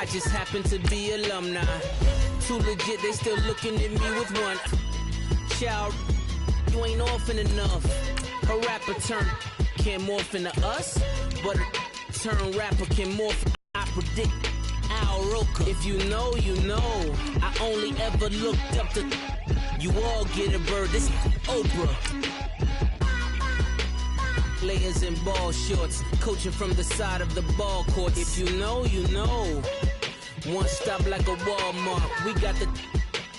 I just happen to be alumni. Too legit, they still looking at me with one. Child, you ain't orphan enough. A rapper turn can't morph into us, but a turn rapper can morph. I predict Al Roker. If you know, you know. I only ever looked up to. You all get a bird. This Oprah. Layers in ball shorts, coaching from the side of the ball court. If you know, you know. One stop like a Walmart. We got the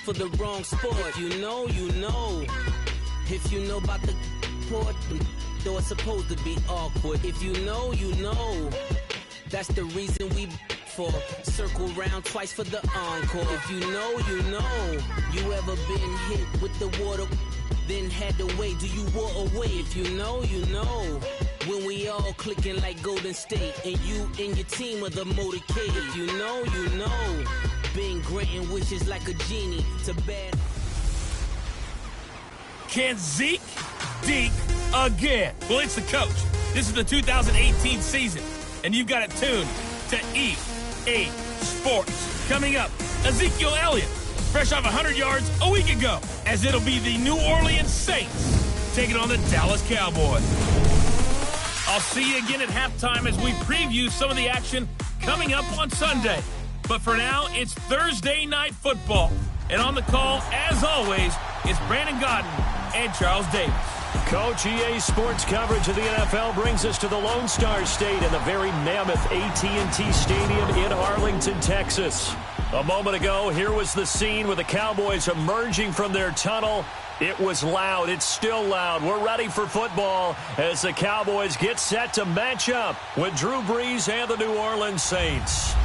for the wrong sport. If you know, you know. If you know about the port, though it's supposed to be awkward. If you know, you know. That's the reason we for circle round twice for the encore. If you know, you know. You ever been hit with the water? Then had to wait, do you walk away? If you know, you know. When we all clicking like Golden State, and you and your team are the motorcade. If you know, you know. Been granting wishes like a genie to bad. Can Zeke deke again? Well, it's the coach. This is the 2018 season, and you've got it tuned to EA Sports. Coming up, Ezekiel Elliott, fresh off 100 yards a week ago, as it'll be the New Orleans Saints taking on the Dallas Cowboys. I'll see you again at halftime as we preview some of the action coming up on Sunday. But for now, it's Thursday Night Football. And on the call, as always, it's Brandon Gaudin and Charles Davis. Coach, EA Sports coverage of the NFL brings us to the Lone Star State and the very mammoth AT&T Stadium in Arlington, Texas. A moment ago, here was the scene with the Cowboys emerging from their tunnel. It was loud. It's still loud. We're ready for football as the Cowboys get set to match up with Drew Brees and the New Orleans Saints.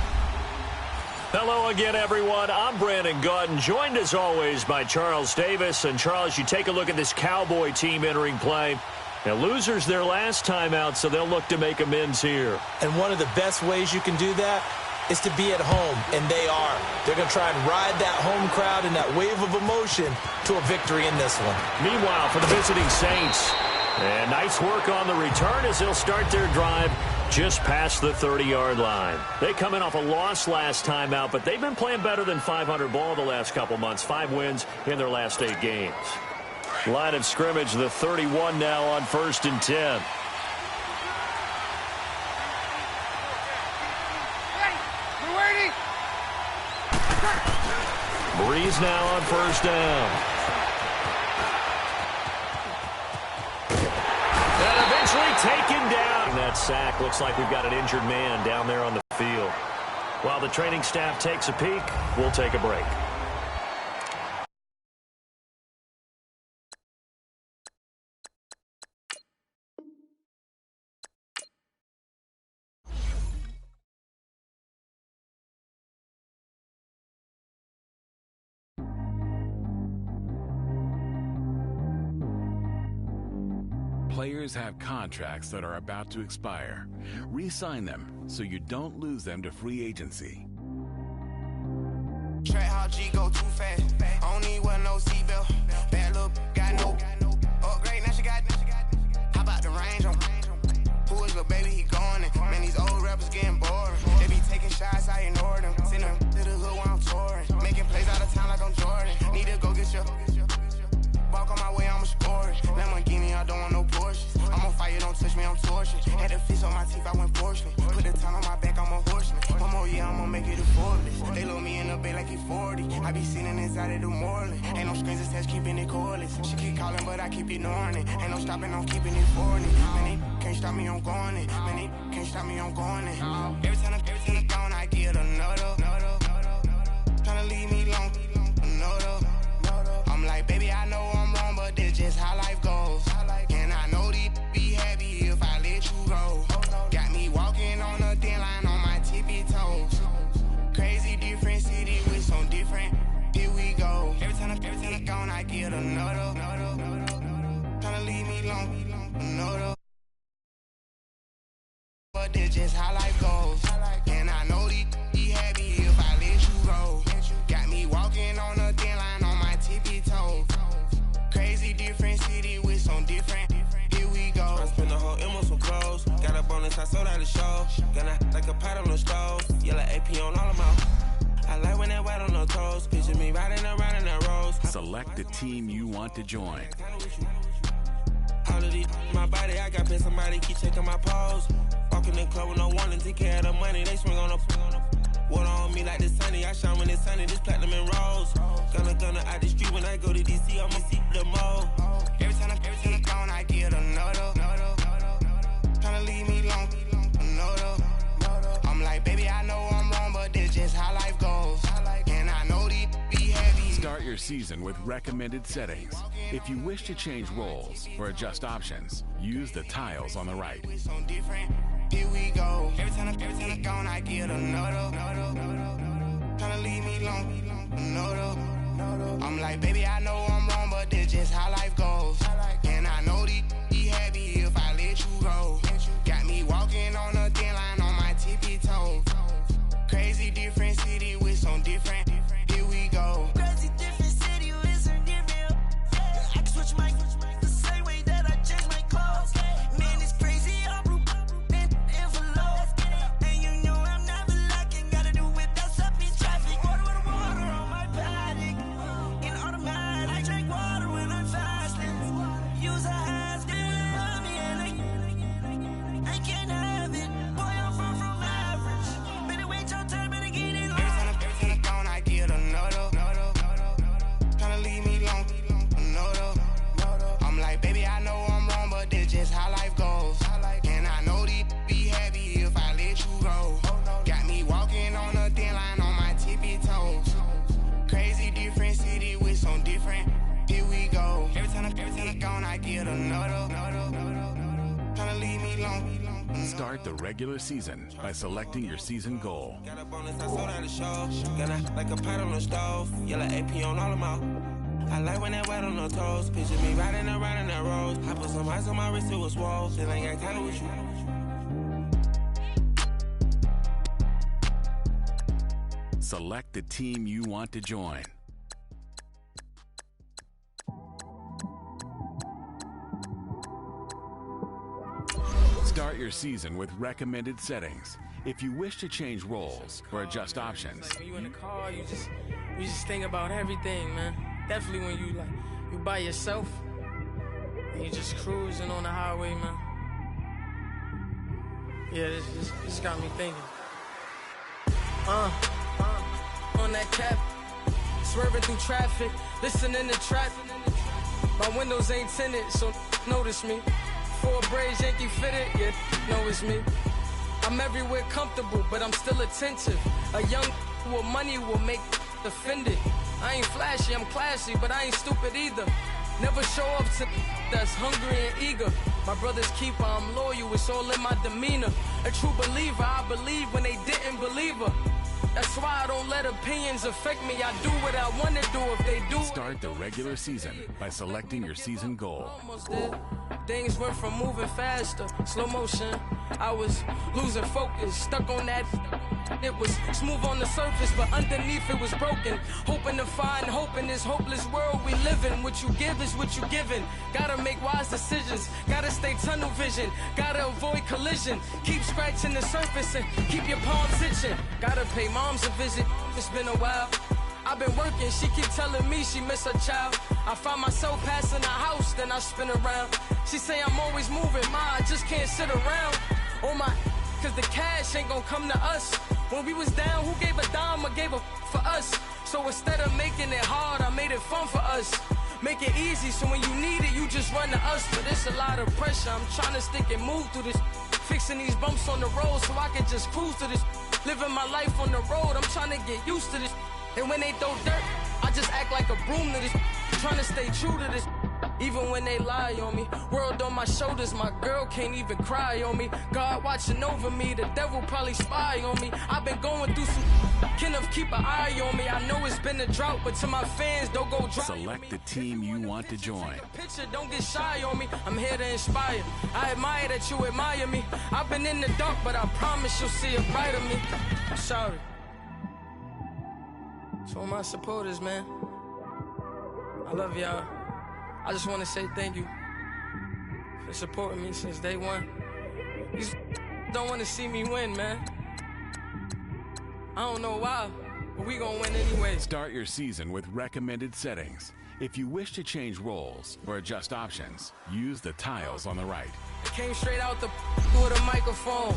Hello again, everyone. I'm Brandon Gaudin, joined as always by Charles Davis. And Charles, you take a look at this Cowboy team entering play. Now, losers their last time out, so they'll look to make amends here. And one of the best ways you can do that is to be at home, and they are. They're going to try and ride that home crowd and that wave of emotion to a victory in this one. Meanwhile, for the visiting Saints, and nice work on the return as they'll start their drive just past the 30-yard line. They come in off a loss last time out, but they've been playing better than 500 ball the last couple months. 5 wins in their last 8 games. Line of scrimmage, the 31 now on 1st and 10. Brees now on 1st down. And eventually taken down. That sack looks like we've got an injured man down there on the field. While the training staff takes a peek, we'll take a break. Players have contracts that are about to expire. Re-sign them so you don't lose them to free agency. Track how G go too fast. I don't need one no seatbelt. Bad look, got no upgrade. Now she got. How about the range on? Who is the baby? He going in. Man, these old rappers getting boring. They be taking shots, I ignore them. Send them to the hood while I'm touring. Making plays out of town like I'm Jordan. Need to go get your. Walk on my way, I'ma score it. Lamborghini, I don't want no Porsches. I'm on fire, don't touch me, I'm tortured. Had the fish on my teeth, I went porcelain. Put the ton on my back, I'm a horseman. One more year, I'ma make it affordable. They load me in the bay like he 40. I be sitting inside of the Moreland. Ain't no strings attached, keeping it cordless. She keep calling, but I keep ignoring it. Ain't no stopping, I'm keeping it for it. Man, they can't stop me, I'm going it. Man, they can't stop me, I'm going it. Every time I'm gone, I get another. Tryna leave me long, another. I'm like, baby, I know I'm wrong, but this just how life goes. And I know these be happy if I let you go. Got me walking on a thin line on my tippy toes. Crazy different city with some different. Here we go. Every time I'm gone, I get another. Tryna leave me long, another. But this just how life goes. stove. Yellow AP on all of them out. I like when that white on the toes. Picture me riding around in that rose. Select the team you want to join. All of these, my body, I got been somebody keep checking my pose. Walking in the club with no one and take care of the money. They swing on the water on me like the sunny. I shine when it's sunny. This platinum and rose. Gonna out the street when I go to DC. I'ma see the mode. Every time I'm gone, I get a noto. Tryna leave me alone. Noto. I'm like, baby, I know I'm wrong, but this just how life goes. And I know these be heavy. Start your season with recommended settings. If you wish to change roles or adjust options, use the tiles on the right. Here we go. Every time I'm gone, I get a noto. Tryna leave me alone. Noto. I'm like, baby, I know I'm wrong, but this just how life goes. And I know these be heavy if I let you go. Got me walking on a thin line on my tippy toes. Crazy different city with some different. Here we go. Crazy different city with some different. I can switch my the same way that I change my clothes. Man, it's crazy. I'm in envelope. And you know I'm never lacking. Gotta do it, that's up in traffic. Water on my paddock. In automatic. I drink water when I'm fasting. Use a has me and I can't have it. Boy, I'm far from average. Better wait your turn, better get it on. Every time I'm gone, I get a noto. Tryna leave me alone. Noto. I'm like, baby, I know I'm wrong, but this just how life goes. And I know these be heavy if I let you go. Got me walking on a thin line on my tippy toes. Crazy different city with some different. Here we go. Every time I'm gone, I get a noto. Tryna leave me alone. Start the regular season by selecting your season goal. Got a bonus, I sold out the show. Got a, like a pot on the stove. Yellow AP on all of them out. I like when that white on the toes. Picture me riding around in that rose. I put some ice on my wrist, it was swole. Still ain't got time with you. Select the team you want to join. Start your season with recommended settings. If you wish to change roles or adjust options, When you in the car, you just think about everything, man. Definitely when you by yourself and you just cruising on the highway, man. Yeah, this got me thinking. On that cap, swerving through traffic, listening to trap. My windows ain't tinted, so notice me. 4 braids, Yankee fitted, yeah, know it's me. I'm everywhere comfortable, but I'm still attentive. A young with money will make offended. I ain't flashy, I'm classy, but I ain't stupid either. Never show up to that's hungry and eager. My brother's keeper, I'm loyal, it's all in my demeanor. A true believer, I believe when they didn't believe her. That's why I don't let opinions affect me. I do what I want to do if they do. Start the regular season by selecting your season goal. Almost did. Things went from moving faster, slow motion. I was losing focus, stuck on that. It was smooth on the surface, but underneath it was broken. Hoping to find hope in this hopeless world we live in. What you give is what you given. Gotta make wise decisions. Gotta stay tunnel vision. Gotta avoid collision. Keep scratching the surface and keep your palms itching. Gotta pay moms a visit. It's been a while. I've been working, she keep telling me she miss her child. I find myself passing the house, then I spin around. She say I'm always moving, ma, I just can't sit around. Oh my, cause the cash ain't gonna come to us. When we was down, who gave a dime or gave a for us? So instead of making it hard, I made it fun for us. Make it easy, so when you need it, you just run to us. But it's a lot of pressure, I'm trying to stick and move through this. Fixing these bumps on the road so I can just cruise to this. Living my life on the road, I'm trying to get used to this. And when they throw dirt, I just act like a broom to this. Trying to stay true to this. Even when they lie on me. World on my shoulders, my girl can't even cry on me. God watching over me, the devil probably spy on me. I've been going through some Kenneth, keep an eye on me. I know it's been a drought, but to my fans, don't go dry. Select the team you want to join. Picture, don't get shy on me. I'm here to inspire. I admire that you admire me. I've been in the dark, but I promise you'll see a brighter me. I'm sorry. To all my supporters, man. I love y'all. I just want to say thank you for supporting me since day one. These don't want to see me win, man. I don't know why, but we gonna win anyway. Start your season with recommended settings. If you wish to change roles or adjust options, use the tiles on the right. I came straight out the with a microphone.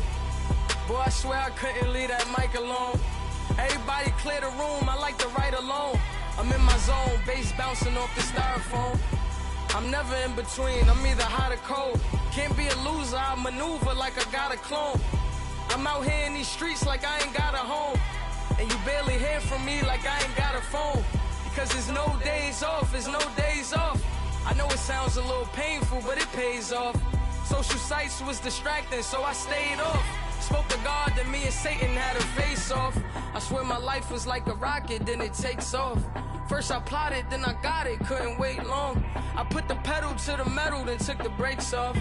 Boy, I swear I couldn't leave that mic alone. Everybody clear the room, I like to write alone. I'm in my zone, bass bouncing off the styrofoam. I'm never in between, I'm either hot or cold. Can't be a loser, I maneuver like I got a clone. I'm out here in these streets like I ain't got a home. And you barely hear from me like I ain't got a phone. Because there's no days off, there's no days off. I know it sounds a little painful, but it pays off. Social sites was distracting, so I stayed off. Spoke to God, then me and Satan had a face off. I swear my life was like a rocket, then it takes off. First I plotted, then I got it, couldn't wait long. I put the pedal to the metal, then took the brakes off.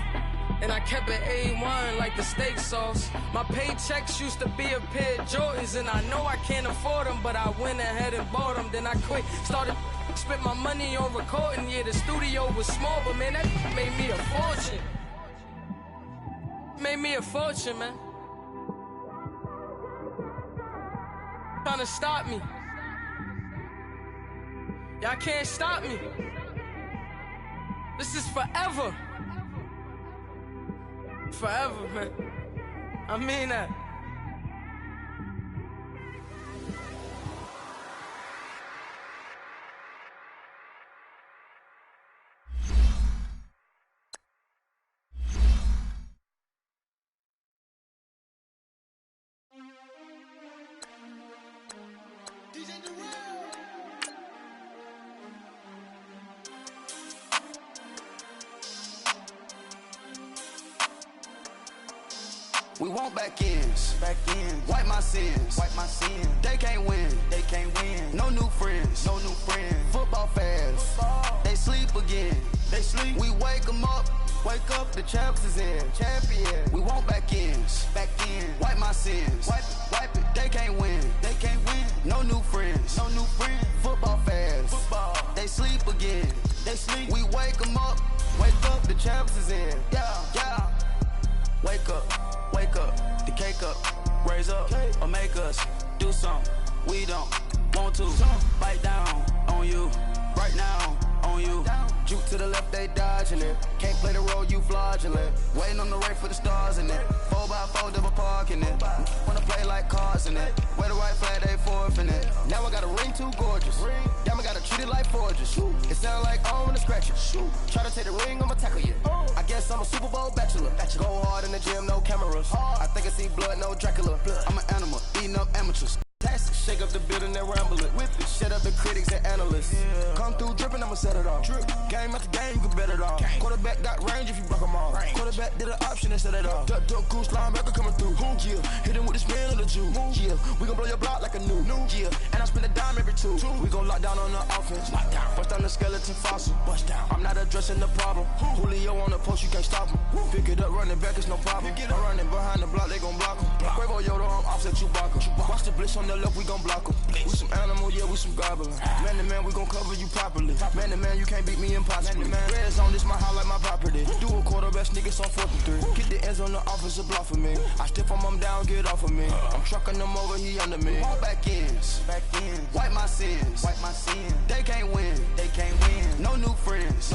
And I kept it A1 like the steak sauce. My paychecks used to be a pair of Jordans, and I know I can't afford them, but I went ahead and bought them. Then I quit, started spent my money on recording. Yeah, the studio was small, but man, that made me a fortune. Made me a fortune, man. Trying to stop me. Y'all can't stop me. This is forever. Forever, man. I mean that. We want back ends, wipe my sins, They can't win, No new friends, Football fans, they sleep again, We wake them up, the champs is in, champion. We want back ends, wipe my sins, wipe it. They can't win, No new friends, Football fans, they sleep again, We wake them up, the champs is in, yeah. Wake up, the cake up, raise up, or make us do something we don't want to. Bite down on you, right now on you. Juke to the left, they dodging it. Can't play the role, you fraudulent. Waiting on the right for the stars in it. 4x4 double parking it. Wanna play like cars in it. Wear the white flag, they forfeiting it. Now I got a ring too gorgeous. Damn, I gotta treat it like forges. It sound like I wanna scratch it. Try to take the ring, I'ma tackle you. I guess I'm a Super Bowl bachelor. Go hard in the gym, no cameras. I think I see blood, no Dracula. I'm an animal, eating up amateurs. Shake up the building and ramble it. Whip it. Shut up the critics and analysts. Come through dripping, I'ma set it off. Game after game, you can bet it off. Quarterback got range if you block them off. Quarterback did an option and set it off. Duck goose linebacker coming through. Yeah, hit him with the spin of the Jew. Yeah, we gon' blow your block like a new. Yeah, and I spend a dime every two. We gon' lock down on the offense. Bust down the skeleton fossil. I'm not addressing the problem. Julio on the post, you can't stop him. Pick it up, running back, it's no problem. I'm running behind the block, they gon' block him. Quavo Yoda, I'm offset Chewbacca. Watch the blitz on the left, we gon' block him. We some animal, yeah, we some goblin. Man to man, we gon' cover you properly. Man to man, you can't beat me impossibly. Red zone, this my house like my property. Do a quarterback, niggas on 4-3. Get the ends on the offensive block for me. I stiff him down, get off of me. I'm trucking them over, he under me. Walk back ends, wipe my sins, They can't win, No new friends,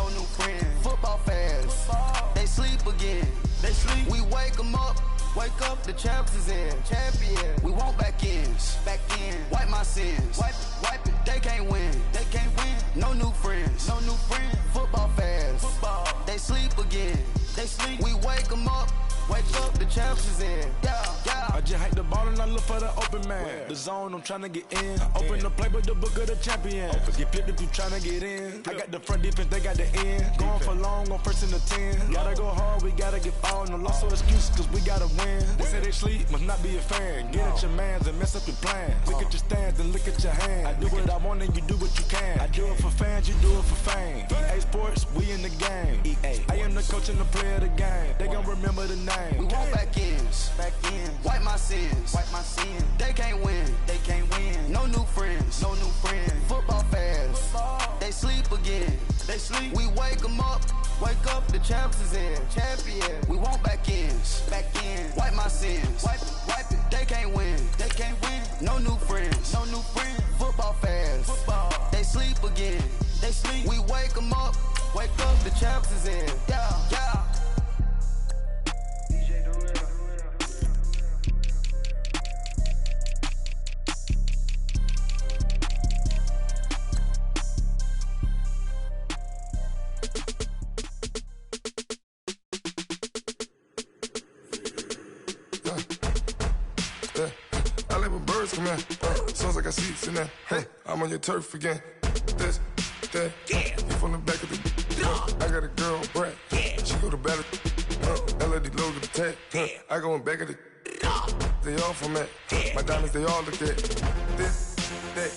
Football fans, they sleep again, We wake them up, the champs is in, champion. We want back ends, wipe my sins, wipe it. They can't win, No new friends, Football fans, they sleep again, We wake them up, the champs is in, yeah. I just hate the ball and I look for the open man. The zone, I'm tryna get in. Open the play, but the book of the champion. Get flipped if you tryna get in. I got the front defense, they got the end. Going for long on 1st and the 10. Gotta go hard, we gotta get fouled. No loss or excuses, cause we gotta win. They say they sleep, must not be a fan. Get at your mans and mess up your plans. Look at your stands and look at your hands. I do what I want and you do what you can. I do it for fans, you do it for fame. EA Sports, we in the game. I am the coach and the player of the game. They gon' remember the name. We want back ends, wipe my sins, They can't win, No new friends, Football fans, they sleep again, We wake them up, the champs is in, champion. We want back ends, wipe my sins, wipe it. They can't win, no new friends. Football fans, they sleep again. We wake them up, the champs is in. Yeah. I let my birds come in. Sounds like I seats in there. Hey, I'm on your turf again. This, that, you from the back of the. I got a girl, Brad. She go to battle. LED logo the tag. I go in back of the. They all from that. My diamonds, they all look at. This, that.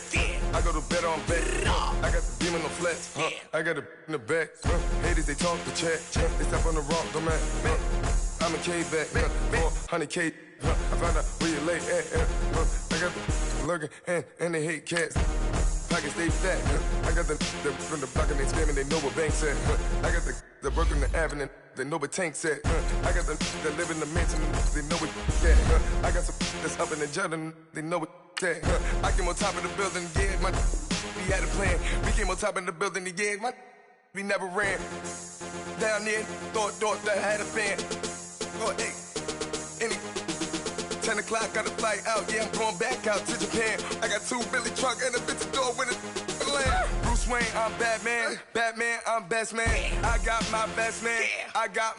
I go to bed on bed. I got the demon on flats. I got it in the back. Haters, they talk the chat. They step on the rock, don't man. I'm a K-back, 400K. I found out where you lay at. I got the lurking and they hate cats. Pockets stay fat. I got the from the block and they scamming, they know what banks at. I got the work on the avenue, they know what tanks at. I got the that live in the mansion, they know what at. I got some that's up in the Jordan, they know what at. I came on top of the building, yeah, my we had a plan. We came on top of the building, yeah, my we never ran. Down there, thought that I had a fan. Oh, hey, any 10 o'clock, got a flight out, yeah, I'm going back out to Japan. I got 2 Billy truck and a bitch door with a land. Bruce Wayne, I'm Batman. Batman, I'm best man. I got my best man. I go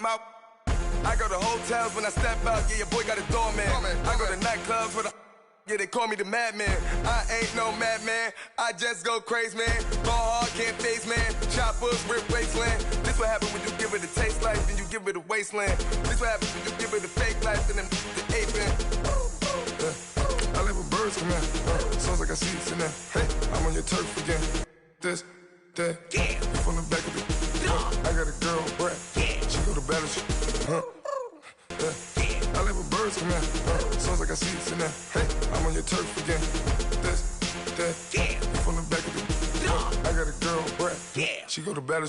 to hotels when I step out, yeah, your boy got a doorman. I go to nightclubs with a yeah, they call me the madman. I ain't no madman. I just go crazy, man. Ball hard, can't face, man. Choppers, rip wasteland. This what happen when you give it a taste life and you give it a wasteland. This what happens when you give it a fake life and then the ape in. I let my birds come in. Sounds like I see it in there. Hey, I'm on your turf again. This, that, you from the back of the. I got a girl, Brad. She go to battle. I let my birds come in. Sounds like I see it in there. Hey, I'm on your turf again. This, that, you from the back of the. I got a girl, Brad. She go to battle.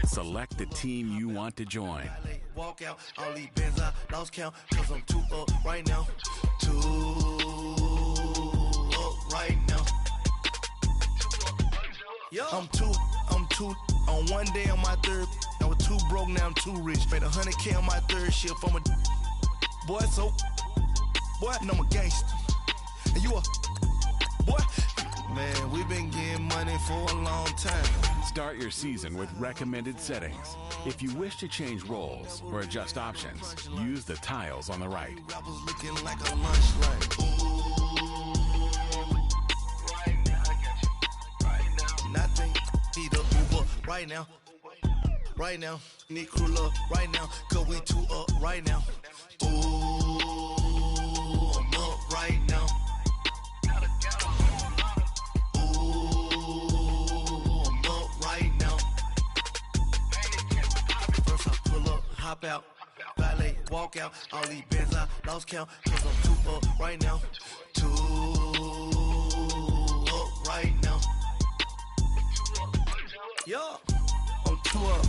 Select the team you want to join. Walk out, I'll leave Benz, I lost count, cause I'm 2 up right now. 2 up right now. I'm two on one day on my third. I was 2 broke, now I'm 2 rich. Made 100K on my third shift. I'm a boy, so boy, and I'm a gangster. And you a boy. Man, we've been getting money for a long time. Start your season with recommended settings. If you wish to change roles or adjust options, use the tiles on the right. Rappers looking like a lunch like. Nothing. Need a Uber right now. Right now. Need crew love right now. Cause we 2 up right now. Ooh, I'm up right now. Hop out, valet, walk out, all these bands I lost count, cause I'm 2 up right now. 2 up right now. Yo, I'm 2 up,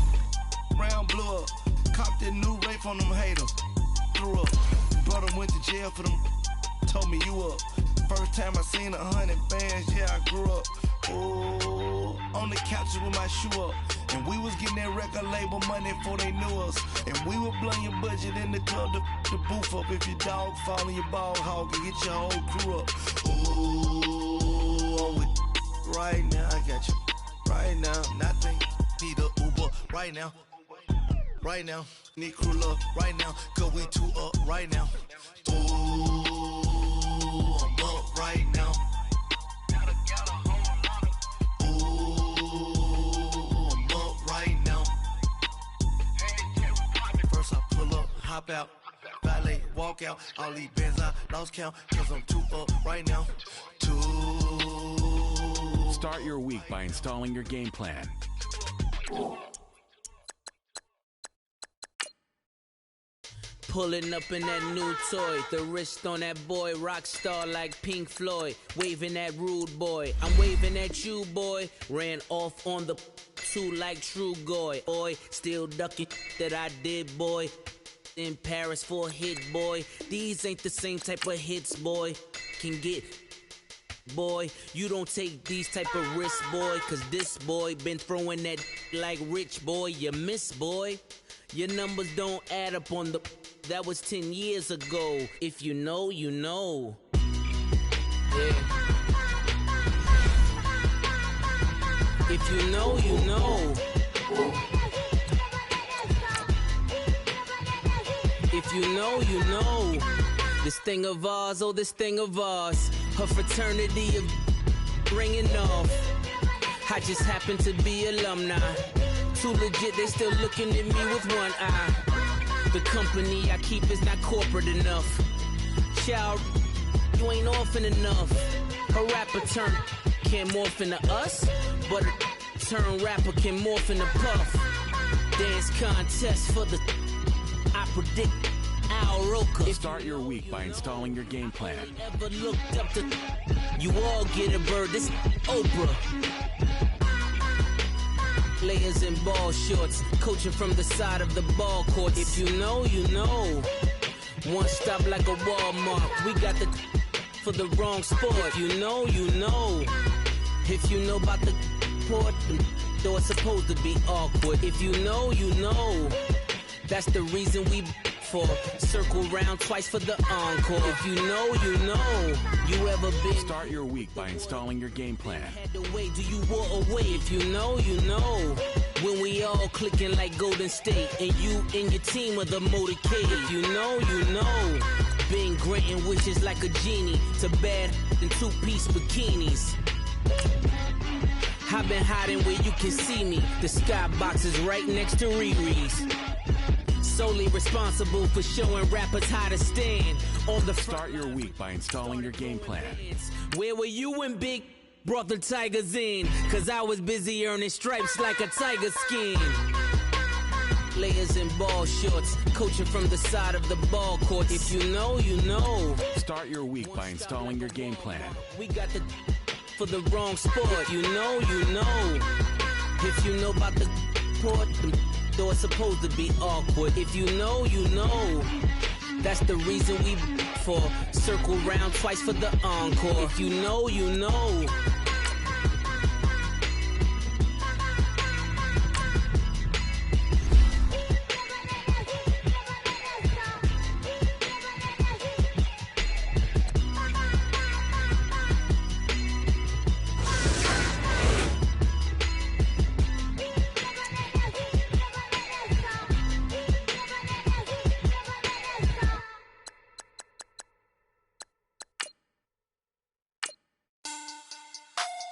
round blew up, copped that new rape on them haters, threw up, brother went to jail for them, told me you up. First time I seen 100 bands, yeah, I grew up. Oh, on the couches with my shoe up. And we was getting that record label money before they knew us. And we were blowing your budget in the club to boof up. If your dog fall in your ball hog and get your whole crew up. Ooh, I'm with right now, I got you. Right now, nothing. Need a Uber right now. Right now, need crew love right now. Cause we 2 up right now. Ooh, I'm up right now. hop out. Valet, walk out. All these bands I lost count, cause I'm too up right now. Start your week by installing your game plan. Pulling up in that new toy, the wrist on that boy, rock star like Pink Floyd, waving at rude boy, I'm waving at you boy, ran off on the two like True Goy, boy, still ducking that I did boy, in Paris for a hit boy, these ain't the same type of hits boy, can get boy, you don't take these type of risks boy, cause this boy been throwing that like Rich boy, you miss boy, your numbers don't add up on the, that was 10 years ago, if you know, you know, yeah, if you know, you know, if you know, you know, this thing of ours, oh this thing of ours, her fraternity of ringing off, I just happen to be alumni, too legit, they still looking at me with one eye, the company I keep is not corporate enough, child, you ain't orphan enough, a rapper turn can't morph into us, but a turn rapper can morph into Puff, dance contest for the, I predict Al Roker. Start your week by installing your game plan. Never looked up to, you all get a bird, this Oprah. Players in ball shorts, coaching from the side of the ball court. If you know, you know. One stop like a Walmart. We got the for the wrong sport. You know, you know. If you know about the port, though it's supposed to be awkward. If you know, you know. That's the reason we for circle round twice for the encore. If you know, you know. You ever been? Start your week by installing your game plan. Had to wait, do you walk away? If you know, you know. When we all clicking like Golden State, and you and your team are the motorcade. If you know, you know. Been granting wishes like a genie to bad in two-piece bikinis. I've been hiding where you can see me. The skybox is right next to Riri's. Solely responsible for showing rappers how to stand on the front. Start your week by installing your game plan. Where were you when Big brought the Tigers in? Cause I was busy earning stripes like a tiger skin. Players in ball shorts, coaching from the side of the ball court. If you know, you know. Start your week by installing your game plan. We got the for the wrong sport. If you know, you know. If you know about the port, though it's supposed to be awkward. If you know, you know. That's the reason we for circle round twice for the encore. If you know, you know.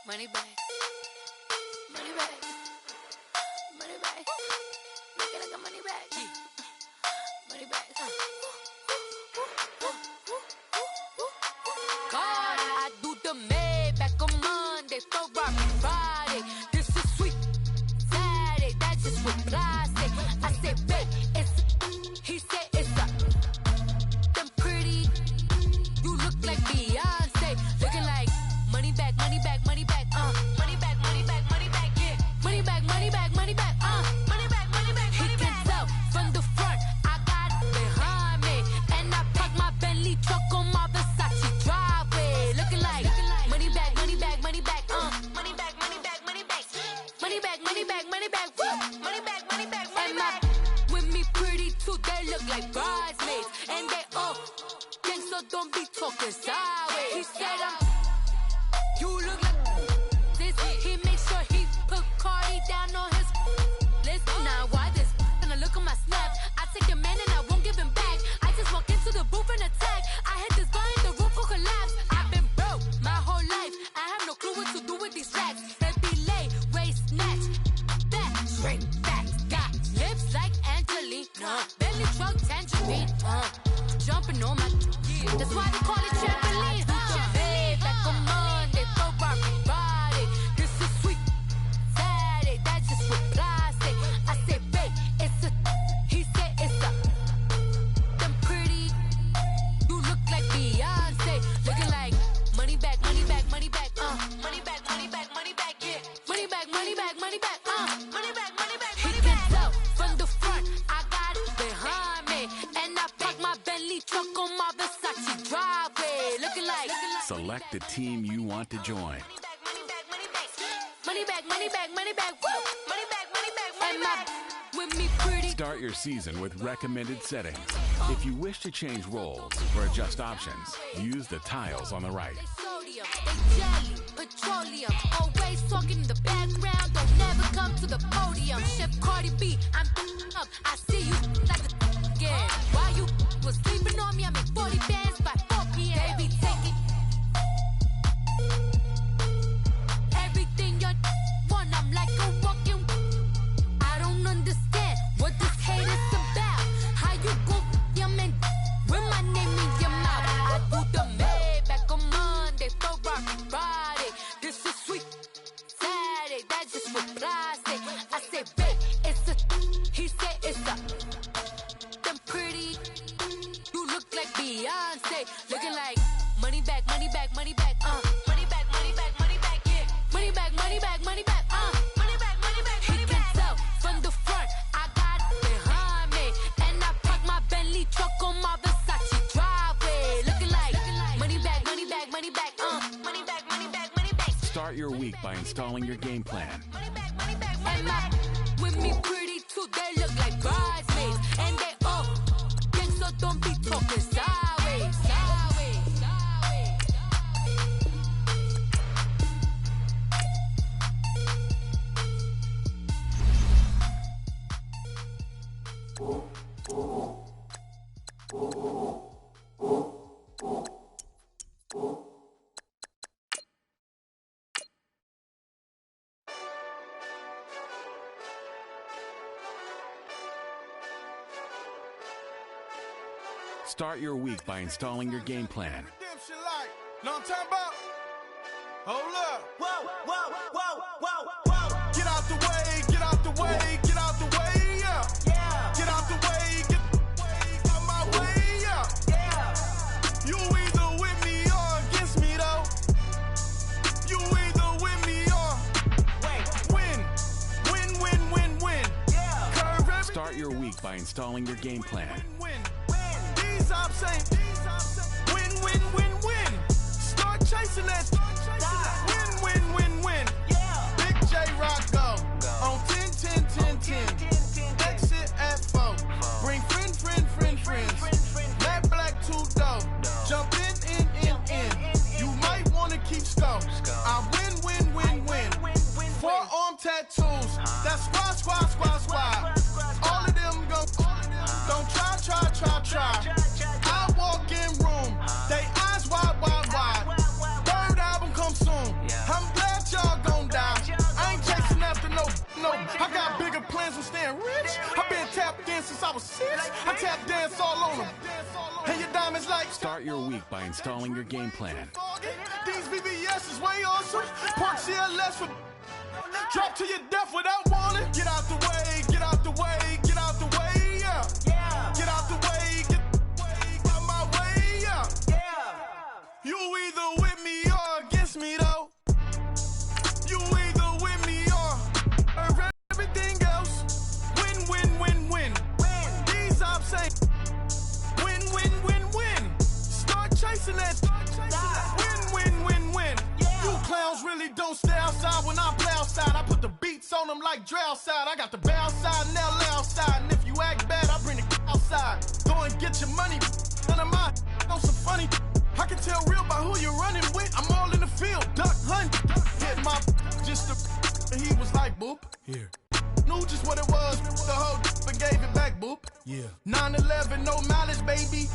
Money back, money back, money back. Make it like a money back, money back. God, I do the Maybach on Monday, Ferrari Friday. This is sweet Saturday, that's just what plastic. I said, babe, it's. He said it's a. Them pretty. You look like Beyonce, looking like money back, money back, money back. Money back, money back, money back, yeah. Money back, money back, money back, money back, money back, money back. He can tell from the front, I got it behind me. And I park my Bentley truck on my Versace driveway. Looking like money back, money back, money back, money back, money back, money back. Money back, money back, money back, woo. Money back, money back, money back. With me pretty too, they look like bridesmaids. And they all gang, so don't be talking sideways. He said you look like this. He makes sure he put Cardi down on his list. Now why this? And I look at my snap. I take your man and I won't give him back. I just walk into the booth and attack. I hit this guy in the roof will collapse. I've been broke my whole life. I have no clue what to do with these racks. Baby lay, waist snatch, back, straight back. Got lips like Angelina, belly truck tangerine. Jumping on my, that's why they call it trampoline. Hey, back on Monday, throw rock Friday. This is sweet Saturday, that's just what plastic. I say, babe, it's a, he said it's a, them pretty, you look like Beyonce, looking like money back, money back, money back, money back, money back, money back, yeah, money back, money back, money back, money back, money back. He can tell from the front, I got it behind me, and I park my Bentley truck on my Versace driveway, looking like. Select the team you want to join. Money back, money back, money back, woo! Money back, money back, money back. With me pretty. Start your season with recommended settings. If you wish to change roles or adjust options, use the tiles on the right. Sodium, they jelly, petroleum. Always talking in the background, don't never come to the podium. Chef Cardi B, I'm up. I see you like a again. While you was sleeping on me, I make 40 bands by 4 p.m. Baby, take it. Everything you want, I'm like a walking. I don't understand what this hate is about. How you go, your man, with my name in your mouth. I do the Maybach on Monday, throw rock Friday. This is sweet Saturday, that's just what plastic. I say, babe, it's a, he said it's a, them pretty, you look like Beyonce, looking like money back, money back, money back, money back, money back, money back, yeah, money back, money back, money back, money back, money back, money back. He can tell from the front, I got it behind me, and I park my Bentley truck on my Versace driveway, looking like money back, money back, money back, money back, money back, money back. Start your week by installing your game plan. And my, with me pretty too, they look like bridesmaids, and they all gang, so don't be talking sideways, sideways, sideways. Start your week by installing your game plan. Redemption light. Know what I'm talking about? Hold up. Whoa, whoa, whoa, whoa, whoa. Get out the way, get out the way, get out the way, yeah. Yeah. Get out the way, get out my way, yeah. Yeah. You either with me or against me, though. You either with me or win. Win, win, win, win. Yeah. Curve every Start your week by installing your game plan. win. These I'm saying, win, win, win, win. Start chasing that. Win, win, win, win. Yeah. Big J Rock go on 10, 10, 10, 10. Exit at 4. Bring friends. Matt Black 2 dope. Jump in. You might wanna keep score. I win. Forearm tattoos. That's squad. All of them go. Don't try. I walk in room. They eyes wide. Third album come soon. I'm glad y'all gon' die. I ain't chasing after no. I got bigger plans than staying rich. I been tapped in since I was 6. I tap dance all on them. And your diamonds like. Start your week by installing your game plan. These BBS is way awesome. Park CLS for. Drop to your death without warning. Get out the way, get out the way, get out the way, yeah. Yeah. Get out the way, get out my way, yeah. Yeah. You either with me or against me, though. You either with me or everything else. Win. These I'm saying, win. Start chasing that. Win. Yeah. You clowns really don't stay outside when I play outside. I put the beats on them like drow side. I got the bow side and they'll lay outside. And if you act bad, I bring the outside. Go and get your money. None of my on some funny. I can tell real by who you're running with. I'm all in the field, duck hunt. Hit my just the. He was like boop. Here. Knew just what it was. The whole and gave it back, boop. Yeah. 9/11, no mileage, baby.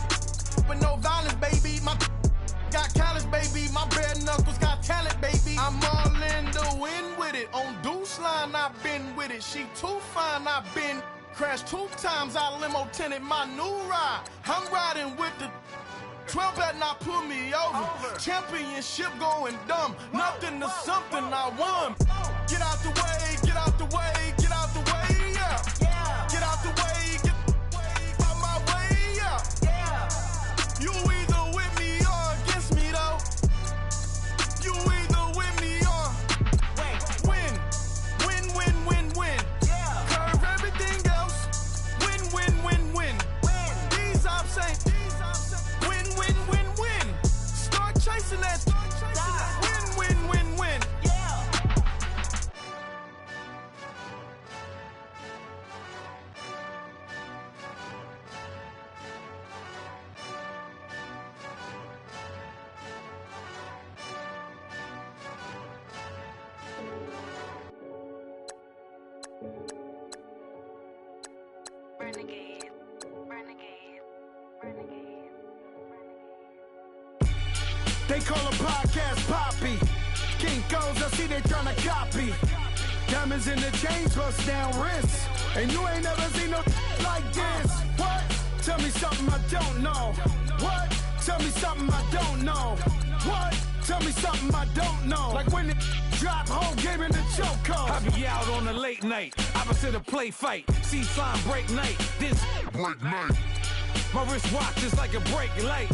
But no violence, baby. My got callous, baby. My bare knuckles got talent, baby. I'm all in the wind with it. On Deuce Line, I've been with it. She too fine, I've been Crashed 2 times out of limo tinted my new ride. I'm riding with the 12 better not pull me over. Championship going dumb. Nothing to something I won. Get out the way, get out the way, get out the way, yeah. Get out the way, get out my way, yeah. You either with me or against me though. You either with me or win. Win, win, win, win. Curve everything else. Win, win, win, win. These ops ain't. Win, win, win, win. Start chasing that. Win, win, win, win. They call a podcast Poppy. Kinkos, I see they tryna copy. Diamonds in the chains, bust down wrists. And you ain't never seen no like this. What? Tell me something I don't know. What? Tell me something I don't know. What? Tell me something I don't know. Like when it drop, whole game in the chokehold. I be out on a late night, opposite a play fight. See slime break night, this break night. My wristwatch is like a brake light.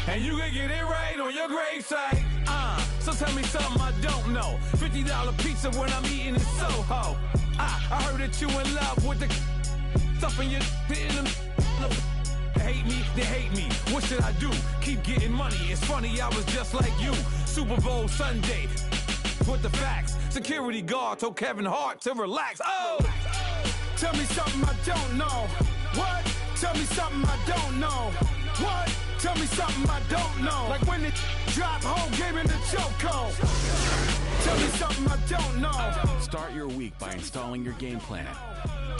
And you can get it right on your gravesite. So tell me something I don't know. $50 pizza when I'm eating in Soho. I heard that you in love with the stuff in your hate me, they hate me. What should I do? Keep getting money. It's funny, I was just like you. Super Bowl Sunday. With the facts. Security guard told Kevin Hart to relax. Oh! Tell me something I don't know. What? Tell me something I don't know. What? Tell me something I don't know. Like when it drop, whole game in the chokehold. Tell me something I don't know. Start your week by installing your game plan.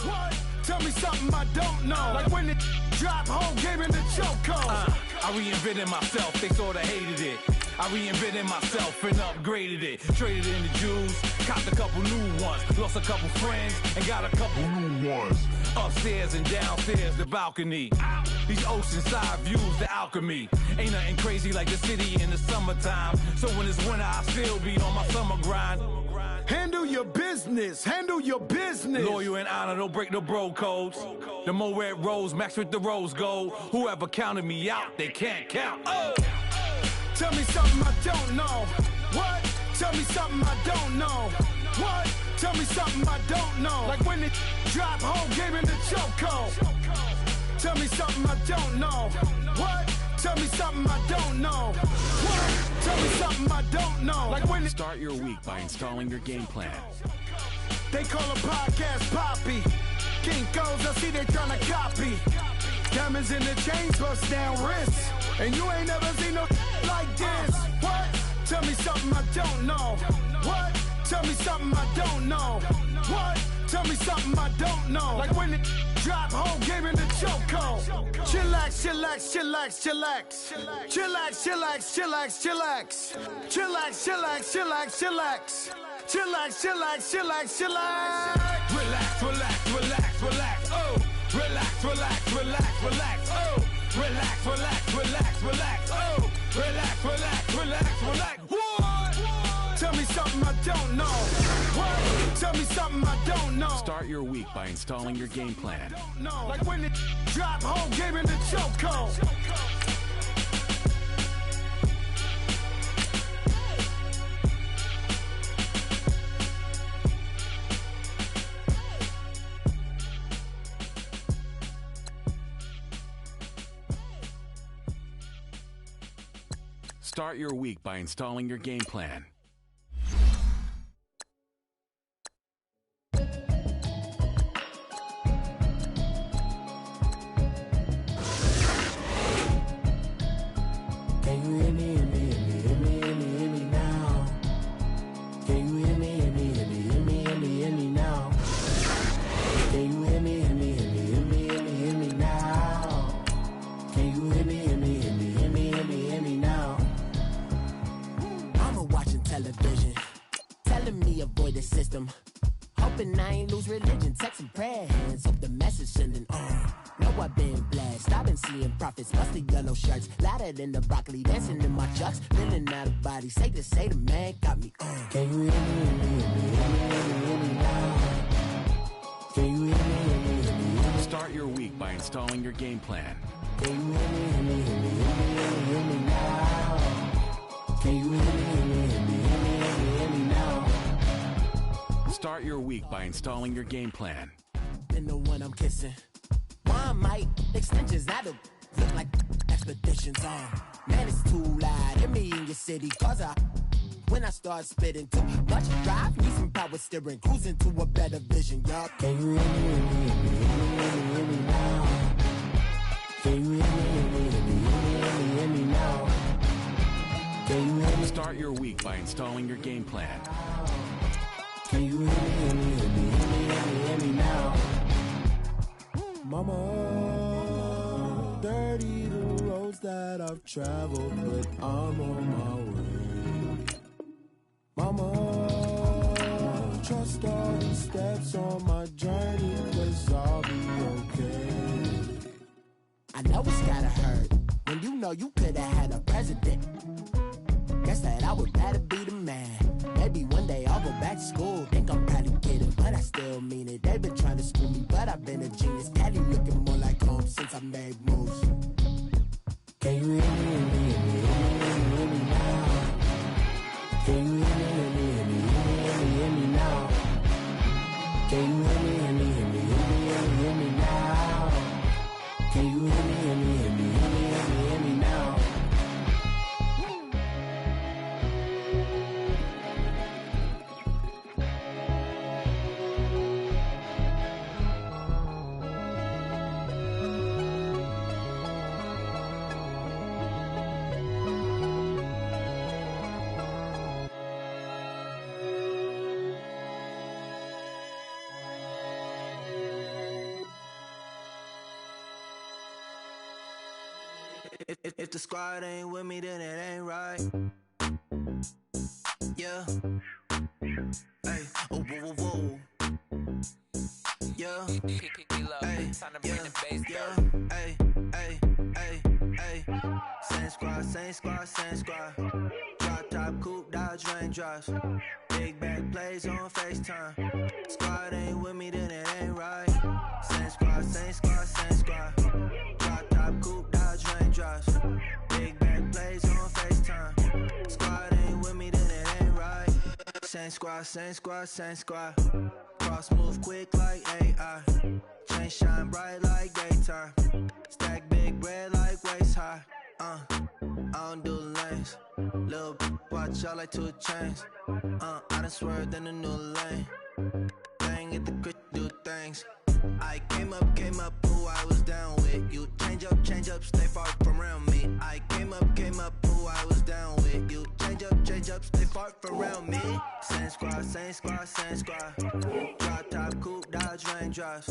What? Tell me something I don't know. Like when it drop, whole game in the chokehold. I reinvented myself, they sorta hated it. I reinvented myself and upgraded it. Traded in the Jews, copped a couple new ones. Lost a couple friends and got a couple new ones. Upstairs and downstairs, the balcony. These oceanside views, the alchemy. Ain't nothing crazy like the city in the summertime. So when it's winter, I still be on my summer grind. Handle your business, handle your business. Loyal and honor, don't break no bro codes. The more red rose, max with the rose gold. Whoever counted me out, they can't count. Oh! Tell me something I don't know. What? Tell me something I don't know. What? Tell me something I don't know. Like when it drop, whole game in the chokehold. Tell me something I don't know. What? Tell me something I don't know. What? Tell me something I don't know. Like when it Start your week by installing your game plan. They call a podcast Poppy. Kinkos, I see they tryna copy. Diamonds in the chains, bust down wrists. And you ain't never seen no like this. What? Tell me something I don't know. What? Tell me something I don't know. What? Tell me something I don't know. Like when it drop, whole game in the chokehold. Chillax, chillax, chillax, chillax. Chillax, chillax, chillax, chillax. Chillax, chillax, chillax, chillax. Chillax, chillax, chillax, chillax. Relax, relax, relax, relax, oh. Relax, relax, relax, relax, oh. Relax, relax, relax, relax, oh. Relax, relax, relax, relax. What? Tell me something I don't know. What? Tell me something I don't know. Start your week by installing your game plan. Like when it drop, whole game in the chokehold. Start your week by installing your game plan. Can you hear me, hear me, hear me, hear me, hear me, hear me now? Can you hear me, hear me, hear me, hear me, hear me, hear me now? Can you hear me, hear me, hear me, hear me, hear me, hear me now? Can you hear me, hear me, hear me, hear me, hear me, hear me now? seeing profits. Mustard yellow shirts, louder than the broccoli, dancing in my chucks, feeling out of body. Say the man got me on. Can you hear me, hear me now? Can you hear me, hear me? Start your week by installing your game plan. Can you hear me, hear me now? Can you hear me, hear me now? Start your week by installing your game plan. Then the one I'm kissing. One might extensions that'll look like expeditions on. Man, it's too loud. Hit me in your city, cause when I start spitting too much drive, need some power steering, cruising to a better vision, y'all. Can you hear me, hear me now? Can you hear me now? Can you hear me? Start your week by installing your game plan. Can you hear me now? Mama, dirty the roads that I've traveled, but I'm on my way. Mama, trust all the steps on my journey, 'cause I'll be okay. I know it's gotta hurt when you know you could've had a president. Guess that I would rather be the man. Maybe one day I'll go back to school. Think I'm probably kidding, but I still mean it. They've been trying to screw me, but I've been a genius. Daddy looking more like home since I made moves. Can you hear me now? Can you hear me now? Can you hear me now? Can you hear me now? If the squad ain't with me, then it ain't right. Yeah. Hey. Oh, whoa, whoa, whoa. Yeah. Hey. Yeah. Yeah. Hey. Hey. Hey. Hey. Same squad, same squad, same squad. Drop top, coupe, Dodge raindrops. Big bag plays on FaceTime. Squad ain't with me, then it ain't right. Same squad, same squad, same squad. Drop top, coupe, Dodge raindrops. Big bag plays on FaceTime. Squad ain't with me, then it ain't right. Same squad, same squad, same squad. Cross move quick like AI. Chain shine bright like daytime. Stack big bread like waist high. I don't do lanes. Lil' watch out like 2 chains. I done swerved in a new lane. Bang at the crit, do things. I came up, who I was down with. You change up, stay far from around me. I came up, who I was down with. You change up, stay far from around me. Same squad, same squad, same squad. Drop top, coupe, Dodge raindrops.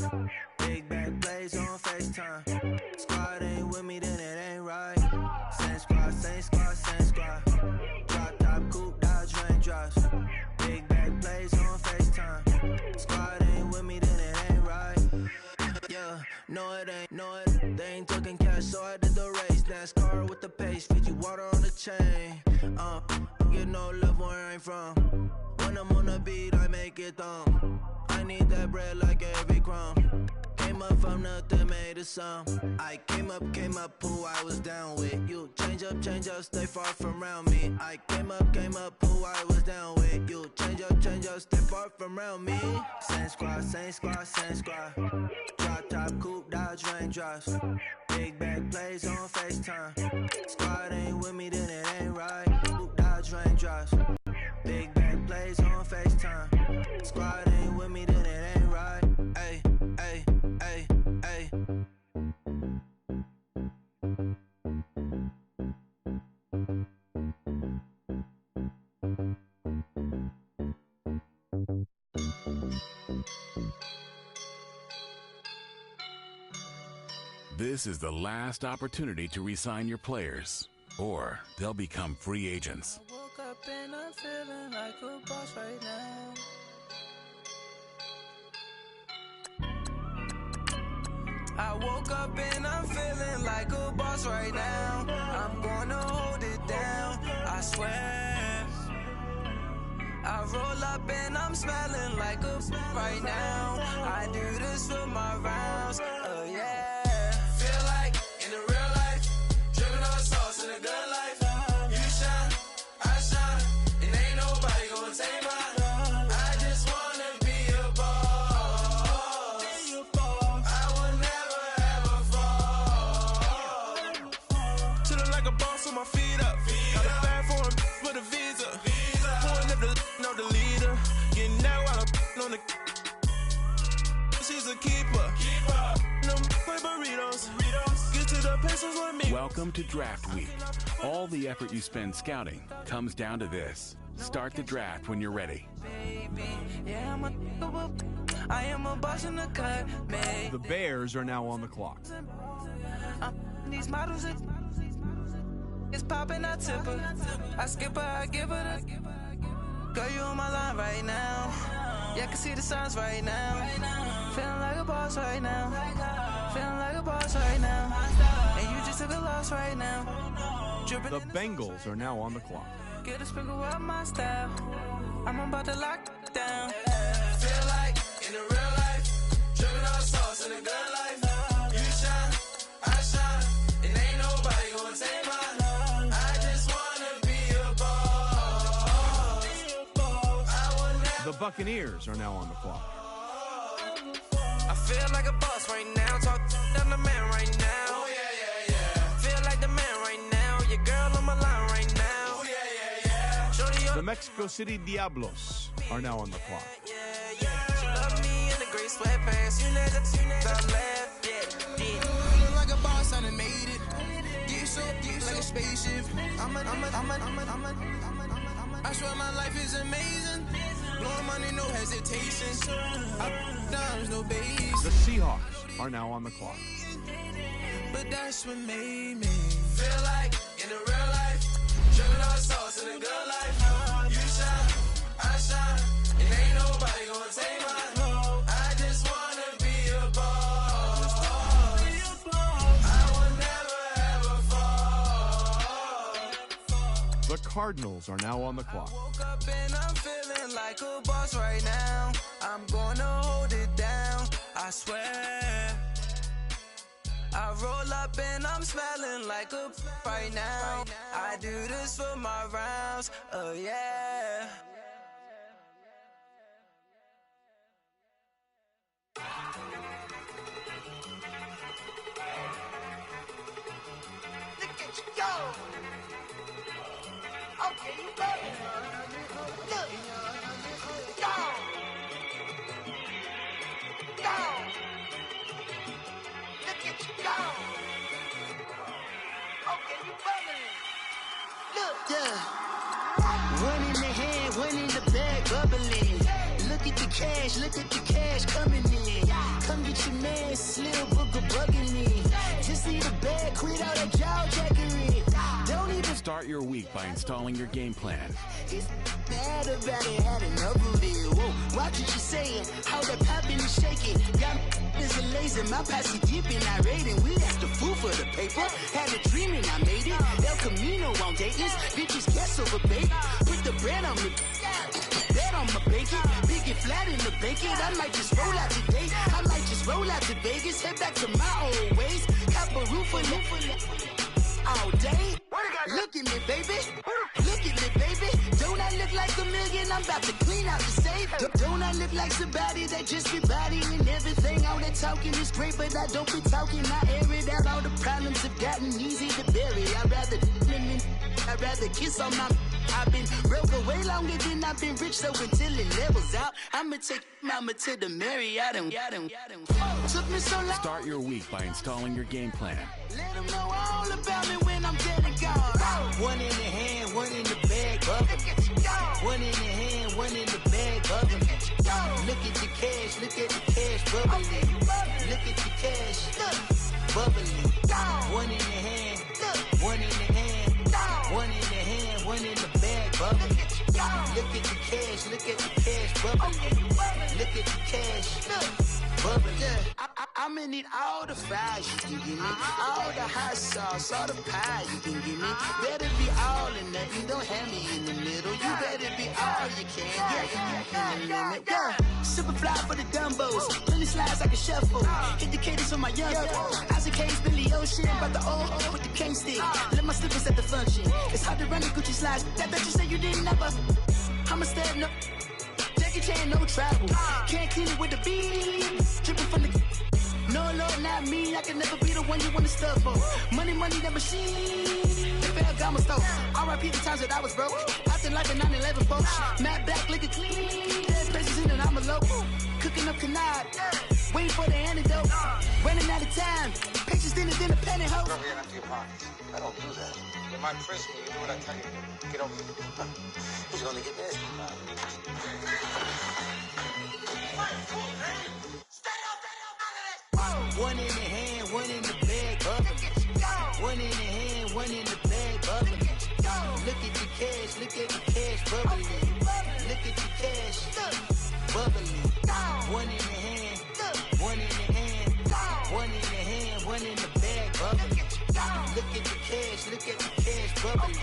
Big bag plays on FaceTime. Squad ain't with me, then it ain't right. Same squad, same squad, same squad. Drop top, coupe, Dodge raindrops. Big bag plays on FaceTime. Squad ain't with me, then it ain't right. Yeah, no it ain't, they ain't talking cash, so I did the race. NASCAR with the pace, feed you water on the chain. Get no love where I ain't from. When I'm on the beat, I make it thumb. I need that bread like every crumb. Came up from nothing, made a sum. I came up, who I was down with. You change up, stay far from around me. I came up, who I was down with. You change up, stay far from around me. Same squad, same squad, same squad. Drop top, coupe, Dodge raindrops. Big bag plays on FaceTime. Squad ain't with me, then it ain't right. Coupe, Dodge raindrops. Big bag plays on FaceTime. Squad ain't with me, then it ain't right. Ay, ay, ay, ay. This is the last opportunity to re-sign your players, or they'll become free agents. I woke up and I'm feeling like a boss right now. I woke up and I'm feeling like boss right now. I'm gonna hold it down, I swear. I roll up and I'm smelling like a right now. I do this for my rounds, yeah. Feel like in the real life, dripping on sauce in a good life. You shine, I shine, and ain't nobody gonna take mine. I just wanna be a boss. I will never ever fall. Chillin' like a boss with my feet up. Got a bag for the visa. Pulling up know the leader. Getting out while I'm on the. She's a keeper. Them play burritos. Get to the pesos with me. Welcome to Draft Week. All the effort you spend scouting comes down to this. Start the draft when you're ready. Yeah, I am a boss in the cut, man. The Bears are now on the clock. These models it's popping, I tip her. I skip her, I give her the. Girl, you on my line right now. Yeah, I can see the signs right now. Feeling like a boss right now. Feeling like a boss right now. And you just took a loss right now. The Bengals are now on the clock. Get a sprinkle of my style. I'm about to lock it down. Feel like in the real life, dripping on sauce in a good life. You shine, I shine, and ain't nobody gonna take mine. I just wanna be a boss. The Buccaneers are now on the clock. I feel like a boss right now. Talk down the man right now. Oh yeah. Feel like the man right now. Your girl on my line right now. Oh yeah. Shorty The Mexico City Diablos are now on the clock. She love me in the gray sweatpants. You never left. Feeling like a boss, I done made it. Get so like a spaceship. I swear my life is amazing. Blowing money, no hesitation. Up, downs, no base. The Seahawks are now on the clock. But that's what made me feel like in the real life, dripping on sauce in a good life. You shine, I shine, and ain't nobody gonna take mine. I just wanna be a boss. I will never ever fall. The Cardinals are now on the clock. Woke up and I'm feeling like a boss right now. I'm gonna hold it down, I swear. I roll up and I'm smelling like a right now. I do this for my rounds, yeah. Look at you go. Okay, you better. Look. Go. Look at you go. Okay, you better. Look. Yeah. One in the hand, one in the bag, bubbling. Look at the cash coming in. Come get your man, Slim Booker bugging me. Just need a bag, quit all that jaw jackery. Don't even Start your week by installing your game plan. He's mad about it, had enough of it. Whoa, watch what you saying, how that poppin' and shaking. Got is a laser, my posse deep and I raiding. We asked the fool for the paper, had a dream and I made it. El Camino on Dayton's, bitches guess over bait. Put the bread on me, bet on my bacon. Big and flat in the bacon, I might just roll out today. I might just roll out to Vegas, head back to my old ways. Cop a roof for all day. Look at me, baby. Look at me, baby. Don't I look like a million? I'm about to clean out the safe. Don't I look like somebody that just be bodying everything? All that talking is great, but I don't be talking. I air it out. All the problems have gotten easy to bury. I'd rather kiss on my. I've been broke way longer than I've been rich, so until it levels out, I'ma take mama to the Marriott and took me so long. Start your week by installing your game plan. Let them know all about me when I'm dead and gone. One in the hand, one in the bag, bubbling. One in the hand, one in the bag, bubbling. Look at the cash, bubbling. Look at the cash, bubbling. One in the hand, one in the hand, one in the hand, one in the bag, bubbling. Look at the cash, bubbling. Look at the cash, bubbling. I'ma need all the files you can give me, all the high sauce, all the pie you can give me. Better be all or nothing, don't have me in the middle. You better be all you can, yeah, in the limit. Yeah, super fly for the Dumbos, plenty slides like a shuffle. Hit the cadence for my young. Isaac Hayes, Billy Ocean, but the old with the cane stick. Let my slippers at the function. It's hard to run the Gucci slides. That bet you say you didn't never. I'm a step no. Jackie Chan, no travel. Can't clean it with the beat. Dripping from the. No, Lord, not me. I can never be the one you want to stuff for. Money, that machine. They fell down my stove. R.I.P. the times that I was broke. Acting like a 9/11 folks. Matte black, looking clean. Dead places in and I'm a local. Cooking up canard. Waiting for the antidote. Running out of time. Pictures in the penny hoe. Go here after your party. I don't do that. In my prison, you do what I tell you. Get over here. He's gonna get this. One in the hand, one in the bag, bubbling. One in the hand, one in the bag, bubbling. Look at the cash, bubbling. Look at the cash, bubbling. One in the hand, one in the hand, one in the hand, one in the bag, bubbling. Look at the cash, bubbling.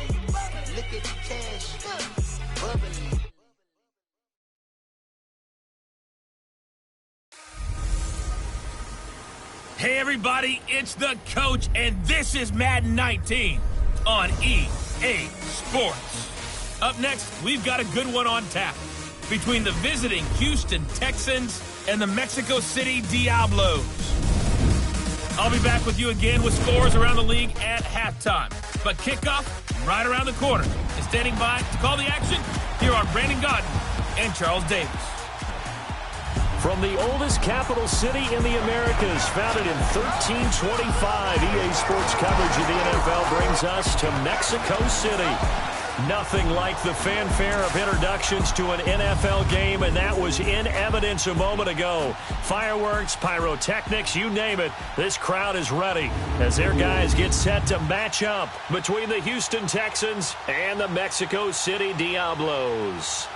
Look at the cash, bubbling. Hey everybody, it's the Coach, and this is Madden 19 on EA Sports. Up next, we've got a good one on tap between the visiting Houston Texans and the Mexico City Diablos. I'll be back with you again with scores around the league at halftime. But kickoff right around the corner. And standing by to call the action, here are Brandon Gaudin and Charles Davis. From the oldest capital city in the Americas, founded in 1325, EA Sports coverage of the NFL brings us to Mexico City. Nothing like the fanfare of introductions to an NFL game, and that was in evidence a moment ago. Fireworks, pyrotechnics, you name it, this crowd is ready as their guys get set to match up between the Houston Texans and the Mexico City Diablos.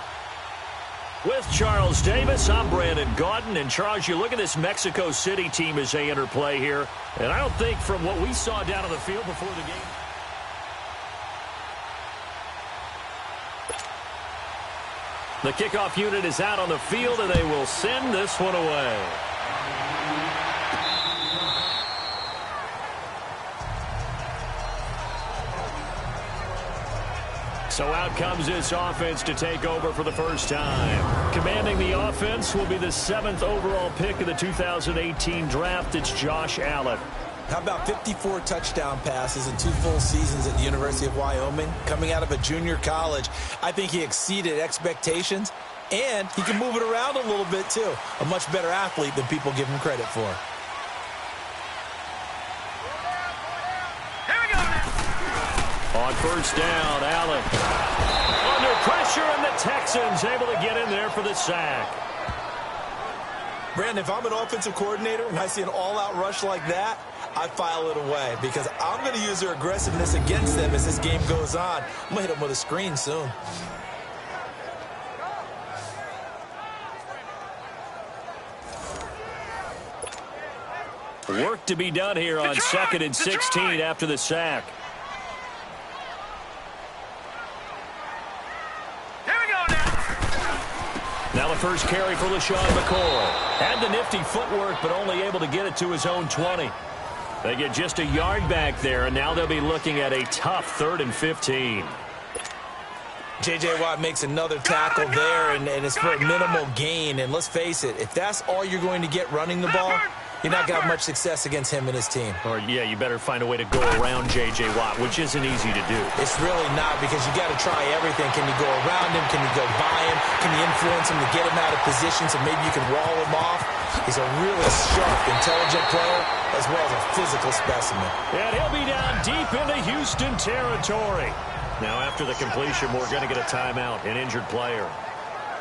With Charles Davis, I'm Brandon Gaudin. And Charles, you look at this Mexico City team as they enter play here, and I don't think from what we saw down on the field before the game. The kickoff unit is out on the field, and they will send this one away. So out comes this offense to take over for the first time. Commanding the offense will be the 7th overall pick of the 2018 draft. It's Josh Allen. How about 54 touchdown passes in 2 full seasons at the University of Wyoming? Coming out of a junior college, I think he exceeded expectations, and he can move it around a little bit too. A much better athlete than people give him credit for. On first down, Allen under pressure, and the Texans able to get in there for the sack. Brandon, if I'm an offensive coordinator and I see an all-out rush like that, I file it away because I'm going to use their aggressiveness against them as this game goes on. I'm going to hit them with a screen soon. Work to be done here on 2nd and 16 after the sack. Now the first carry for LaShawn McCoy. Had the nifty footwork, but only able to get it to his own 20. They get just a yard back there, and now they'll be looking at a tough 3rd and 15. J.J. Watt makes another tackle there, and it's for a minimal gain. And let's face it, if that's all you're going to get running the ball, you're not going to have much success against him and his team. Or, yeah, you better find a way to go around J.J. Watt, which isn't easy to do. It's really not, because you got to try everything. Can you go around him? Can you go by him? Can you influence him to get him out of position so maybe you can wall him off? He's a really sharp, intelligent player, as well as a physical specimen. And he'll be down deep into Houston territory. Now, after the completion, we're going to get a timeout, an injured player.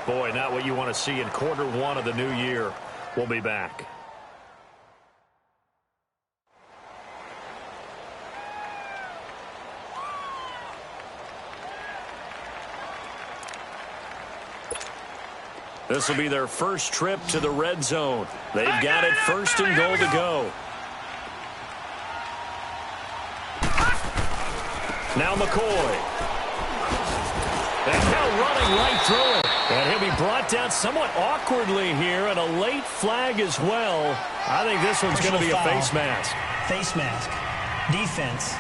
Boy, not what you want to see in quarter 1 of the new year. We'll be back. This will be their first trip to the red zone. They've got it 1st and goal to go. Now McCoy. And now running right through it. And he'll be brought down somewhat awkwardly here, and a late flag as well. I think this one's going to be a face mask. Face mask. Defense.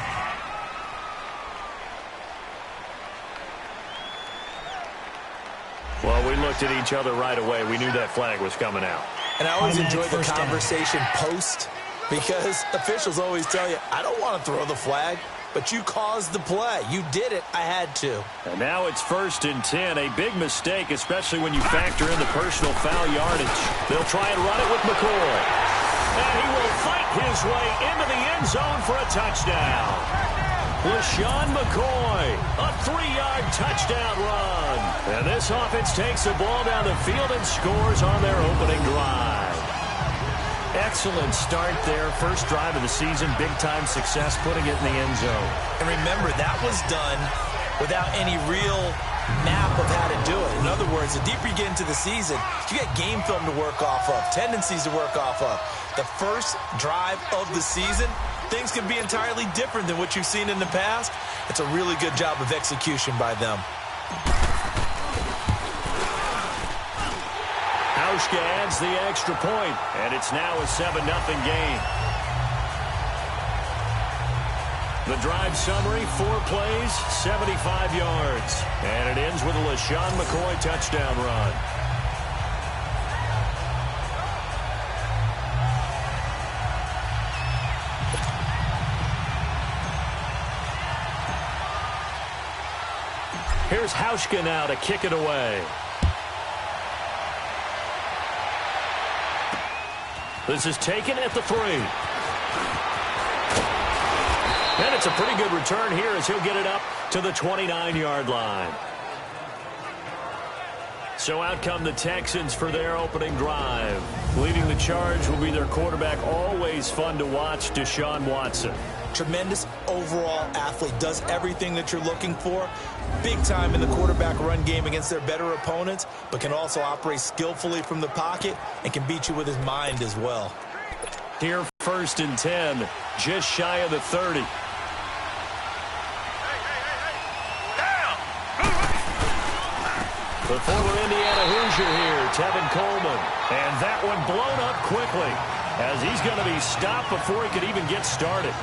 Well, we looked at each other right away. We knew that flag was coming out. And I always enjoy the conversation post, because officials always tell you, I don't want to throw the flag, but you caused the play. You did it. I had to. And now it's 1st and 10. A big mistake, especially when you factor in the personal foul yardage. They'll try and run it with McCoy. And he will fight his way into the end zone for a touchdown. LeSean McCoy, a 3-yard touchdown run. And this offense takes the ball down the field and scores on their opening drive. Excellent start there. First drive of the season. Big-time success putting it in the end zone. And remember, that was done without any real map of how to do it. In other words, the deeper you get into the season, you get game film to work off of, tendencies to work off of. The first drive of the season, things can be entirely different than what you've seen in the past. It's a really good job of execution by them. Hauschka adds the extra point, and it's now a 7-0 game. The drive summary, 4 plays, 75 yards. And it ends with a LeSean McCoy touchdown run. Here's Hauschka now to kick it away. This is taken at the 3. And it's a pretty good return here as he'll get it up to the 29-yard line. So out come the Texans for their opening drive. Leading the charge will be their quarterback. Always fun to watch, Deshaun Watson. Tremendous overall athlete. Does everything that you're looking for. Big time in the quarterback run game against their better opponents, but can also operate skillfully from the pocket and can beat you with his mind as well. Here, 1st and 10, just shy of the 30. The former Indiana Hoosier here, Tevin Coleman. And that one blown up quickly as he's going to be stopped before he could even get started.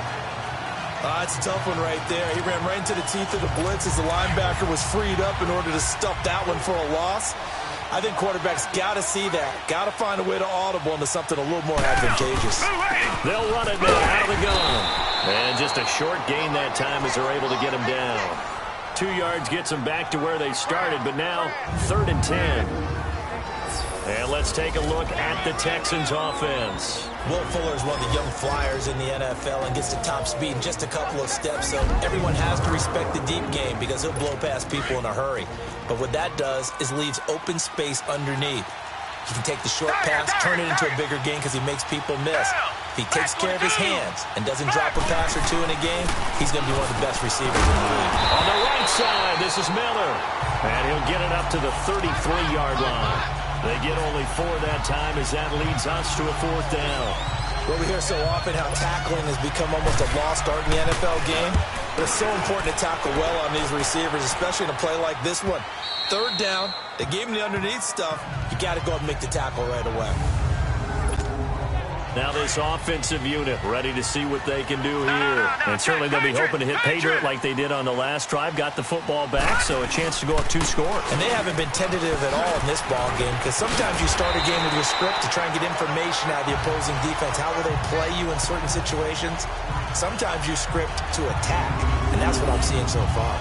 It's a tough one right there. He ran right into the teeth of the blitz as the linebacker was freed up in order to stuff that one for a loss. I think quarterbacks got to see that. Got to find a way to audible into something a little more advantageous. They'll run it now out of the gun. And just a short gain that time as they're able to get him down. 2 yards gets them back to where they started, but now 3rd and 10. And let's take a look at the Texans offense. Will Fuller is one of the young flyers in the NFL and gets to top speed in just a couple of steps, so everyone has to respect the deep game because he'll blow past people in a hurry. But what that does is leaves open space underneath. He can take the short pass, turn it into a bigger gain because he makes people miss. If he takes care of his hands and doesn't drop a pass or two in a game, he's going to be one of the best receivers in the league. On the right side, this is Miller. And he'll get it up to the 33-yard line. They get only 4 that time as that leads us to a 4th down. Well, we hear so often how tackling has become almost a lost art in the NFL game. But it's so important to tackle well on these receivers, especially in a play like this one. 3rd down, they gave him the underneath stuff. You got to go and make the tackle right away. Now this offensive unit ready to see what they can do here. And certainly they'll be hoping to hit pay dirt like they did on the last drive. Got the football back, so a chance to go up 2 scores. And they haven't been tentative at all in this ball game because sometimes you start a game with your script to try and get information out of the opposing defense. How will they play you in certain situations? Sometimes you script to attack, and that's what I'm seeing so far.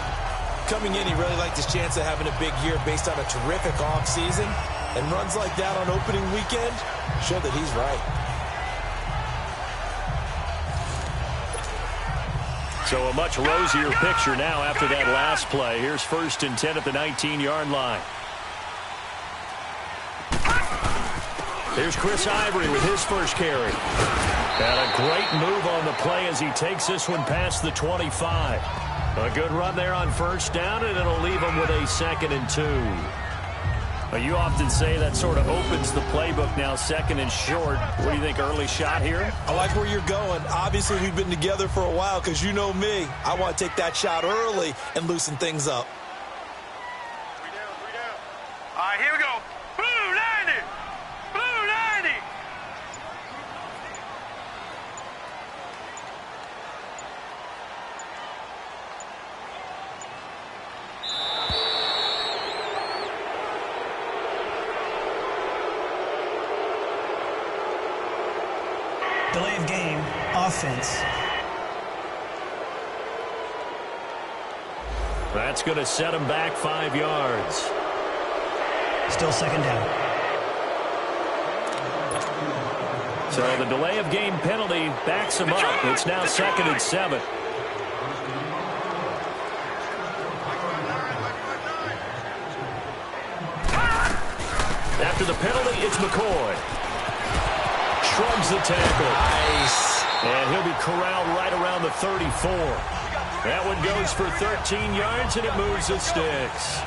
Coming in, he really liked his chance of having a big year based on a terrific offseason. And runs like that on opening weekend show that he's right. So a much rosier picture now after that last play. Here's 1st and 10 at the 19-yard line. Here's Chris Ivory with his first carry. And a great move on the play as he takes this one past the 25. A good run there on 1st down, and it'll leave him with a 2nd and 2. Well, you often say that sort of opens the playbook now, second and short. What do you think, early shot here? I like where you're going. Obviously, we've been together for a while because you know me. I want to take that shot early and loosen things up. All right, here we go. Blue 90! Blue 90! Delay of game, offense. That's going to set him back 5 yards. Still second down. So the delay of game penalty backs him up. It's now 2nd and 7. After the penalty, it's McCoy. Shrugs the tackle. Nice. And he'll be corralled right around the 34. That one goes for 13 yards, and it moves the sticks.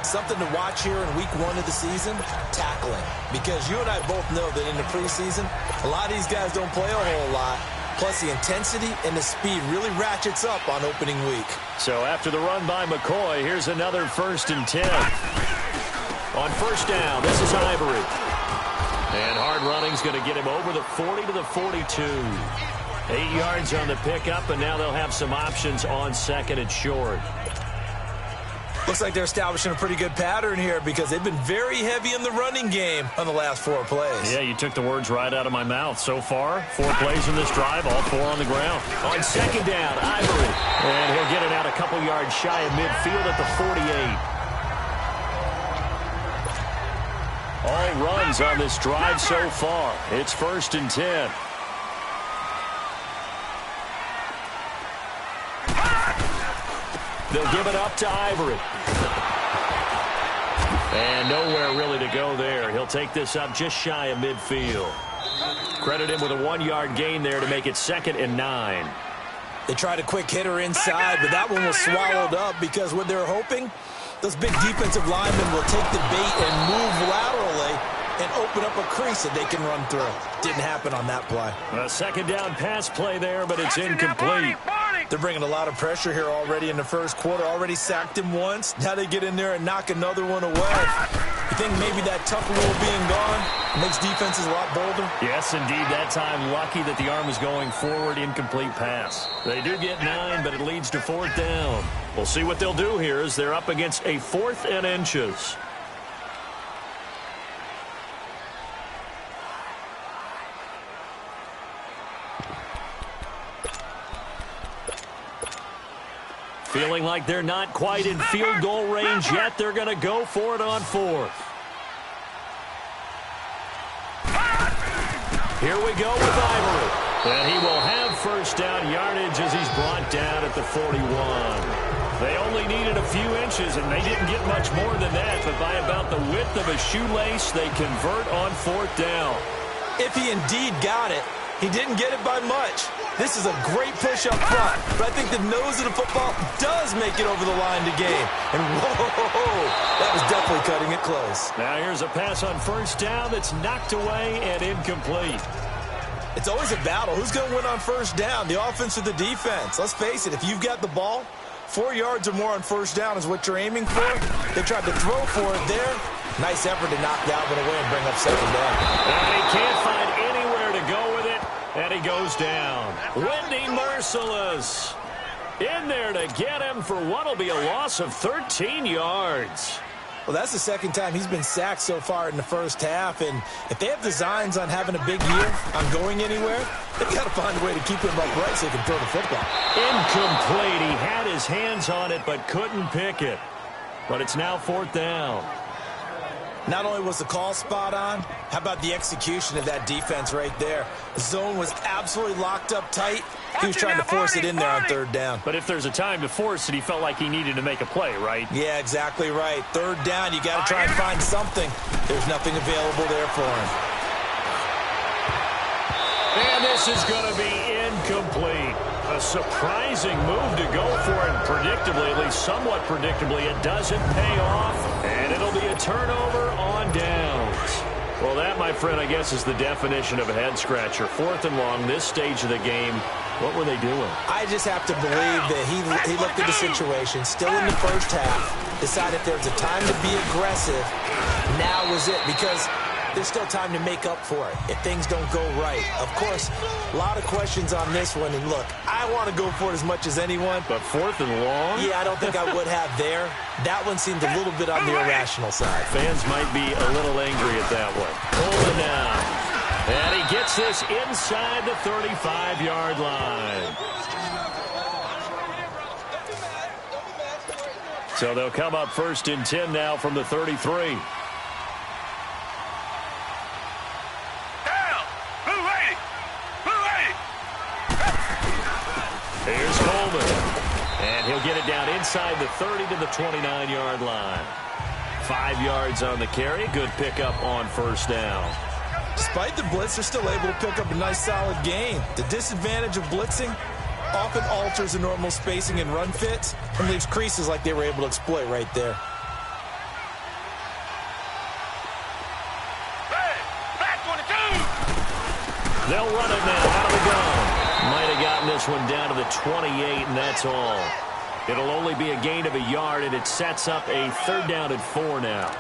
Something to watch here in week 1 of the season, tackling. Because you and I both know that in the preseason, a lot of these guys don't play a whole lot. Plus, the intensity and the speed really ratchets up on opening week. So after the run by McCoy, here's another 1st and 10. On 1st down, this is Ivory. And hard running's going to get him over the 40 to the 42. 8 yards on the pickup, and now they'll have some options on 2nd and short. Looks like they're establishing a pretty good pattern here because they've been very heavy in the running game on the last 4 plays. Yeah, you took the words right out of my mouth. So far, 4 plays in this drive, all 4 on the ground. On 2nd down, Ivory. And he'll get it out a couple yards shy of midfield at the 48. All runs on this drive so far. It's 1st and 10. They'll give it up to Ivory. And nowhere really to go there. He'll take this up just shy of midfield. Credit him with a 1-yard gain there to make it 2nd and 9. They tried a quick hitter inside, but that one was swallowed up because what they're hoping, those big defensive linemen will take the bait and move laterally and open up a crease that they can run through. Didn't happen on that play. A 2nd down pass play there, but it's incomplete. They're bringing a lot of pressure here already in the first quarter. Already sacked him once. Now they get in there and knock another one away. You think maybe that tuck rule being gone makes defenses a lot bolder? Yes, indeed. That time, lucky that the arm was going forward. Incomplete pass. They do get 9, but it leads to 4th down. We'll see what they'll do here as they're up against a 4th and inches. Feeling like they're not quite in field goal range yet. They're going to go for it on 4th. Here we go with Ivory. And he will have 1st down yardage as he's brought down at the 41. They only needed a few inches, and they didn't get much more than that. But by about the width of a shoelace, they convert on 4th down. If he indeed got it, he didn't get it by much. This is a great push up front, but I think the nose of the football does make it over the line to gain. And whoa, that was definitely cutting it close. Now here's a pass on 1st down that's knocked away and incomplete. It's always a battle. Who's going to win on 1st down, the offense or the defense? Let's face it, if you've got the ball, 4 yards or more on 1st down is what you're aiming for. They tried to throw for it there. Nice effort to knock that one away and bring up 2nd down. And he can't find anywhere to go with it. And he goes down. Whitney Mercilus in there to get him for what will be a loss of 13 yards. Well, that's the 2nd time he's been sacked so far in the first half. And if they have designs on having a big year, on going anywhere, they've got to find a way to keep him upright so he can throw the football. Incomplete. He had his hands on it but couldn't pick it. But it's now 4th down. Not only was the call spot on, how about the execution of that defense right there? The zone was absolutely locked up tight. He was trying to force it in there on 3rd down. But if there's a time to force it, he felt like he needed to make a play, right? Yeah, exactly right. 3rd down, you got to try and find something. There's nothing available there for him. And this is going to be incomplete. A A surprising move to go for, and predictably, at least somewhat predictably, it doesn't pay off, and it'll be a turnover on downs. Well, that, my friend, I guess is the definition of a head-scratcher. 4th and long, this stage of the game. What were they doing? I just have to believe that he looked at the situation, still in the first half, decided there was a time to be aggressive. Now was it, because there's still time to make up for it if things don't go right. Of course, a lot of questions on this one, and look, I want to go for it as much as anyone. But 4th and long? Yeah, I don't think I would have there. That one seemed a little bit on the irrational side. Fans might be a little angry at that one. Coleman now. And he gets this inside the 35-yard line. So they'll come up 1st and 10 now from the 33. Here's Coleman. And he'll get it down inside the 30 to the 29-yard line. 5 yards on the carry. Good pickup on 1st down. Despite the blitz, they're still able to pick up a nice, solid gain. The disadvantage of blitzing often alters the normal spacing and run fits and leaves creases like they were able to exploit right there. They'll run it now out of the gun. Might have gotten this one down to the 28, and that's all. It'll only be a gain of a yard, and it sets up a 3rd down and 4 now.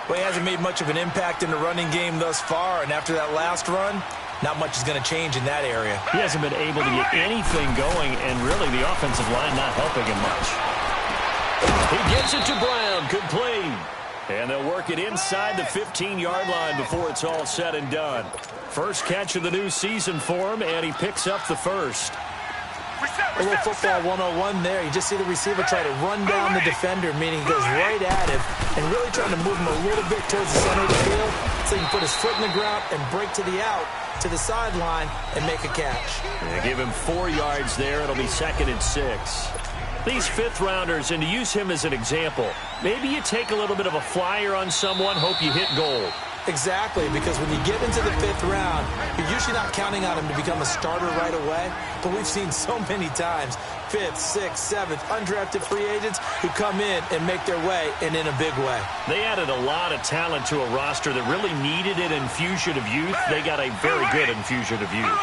Well, he hasn't made much of an impact in the running game thus far, and after that last run, not much is going to change in that area. He hasn't been able to get anything going, and really the offensive line not helping him much. He gets it to Brown, complete. And they'll work it inside the 15-yard line before it's all said and done. First catch of the new season for him, and he picks up the first. A little football 101 there. You just see the receiver try to run down the defender, meaning he goes right at him and really trying to move him a little bit towards the center of the field so he can put his foot in the ground and break to the out, to the sideline, and make a catch. They give him 4 yards there. It'll be 2nd and 6. These 5th-rounders, and to use him as an example, maybe you take a little bit of a flyer on someone, hope you hit gold. Exactly, because when you get into the 5th round, you're usually not counting on him to become a starter right away. But we've seen so many times 5th, 6th, 7th, undrafted free agents who come in and make their way, and in a big way. They added a lot of talent to a roster that really needed an infusion of youth. They got a very good infusion of youth.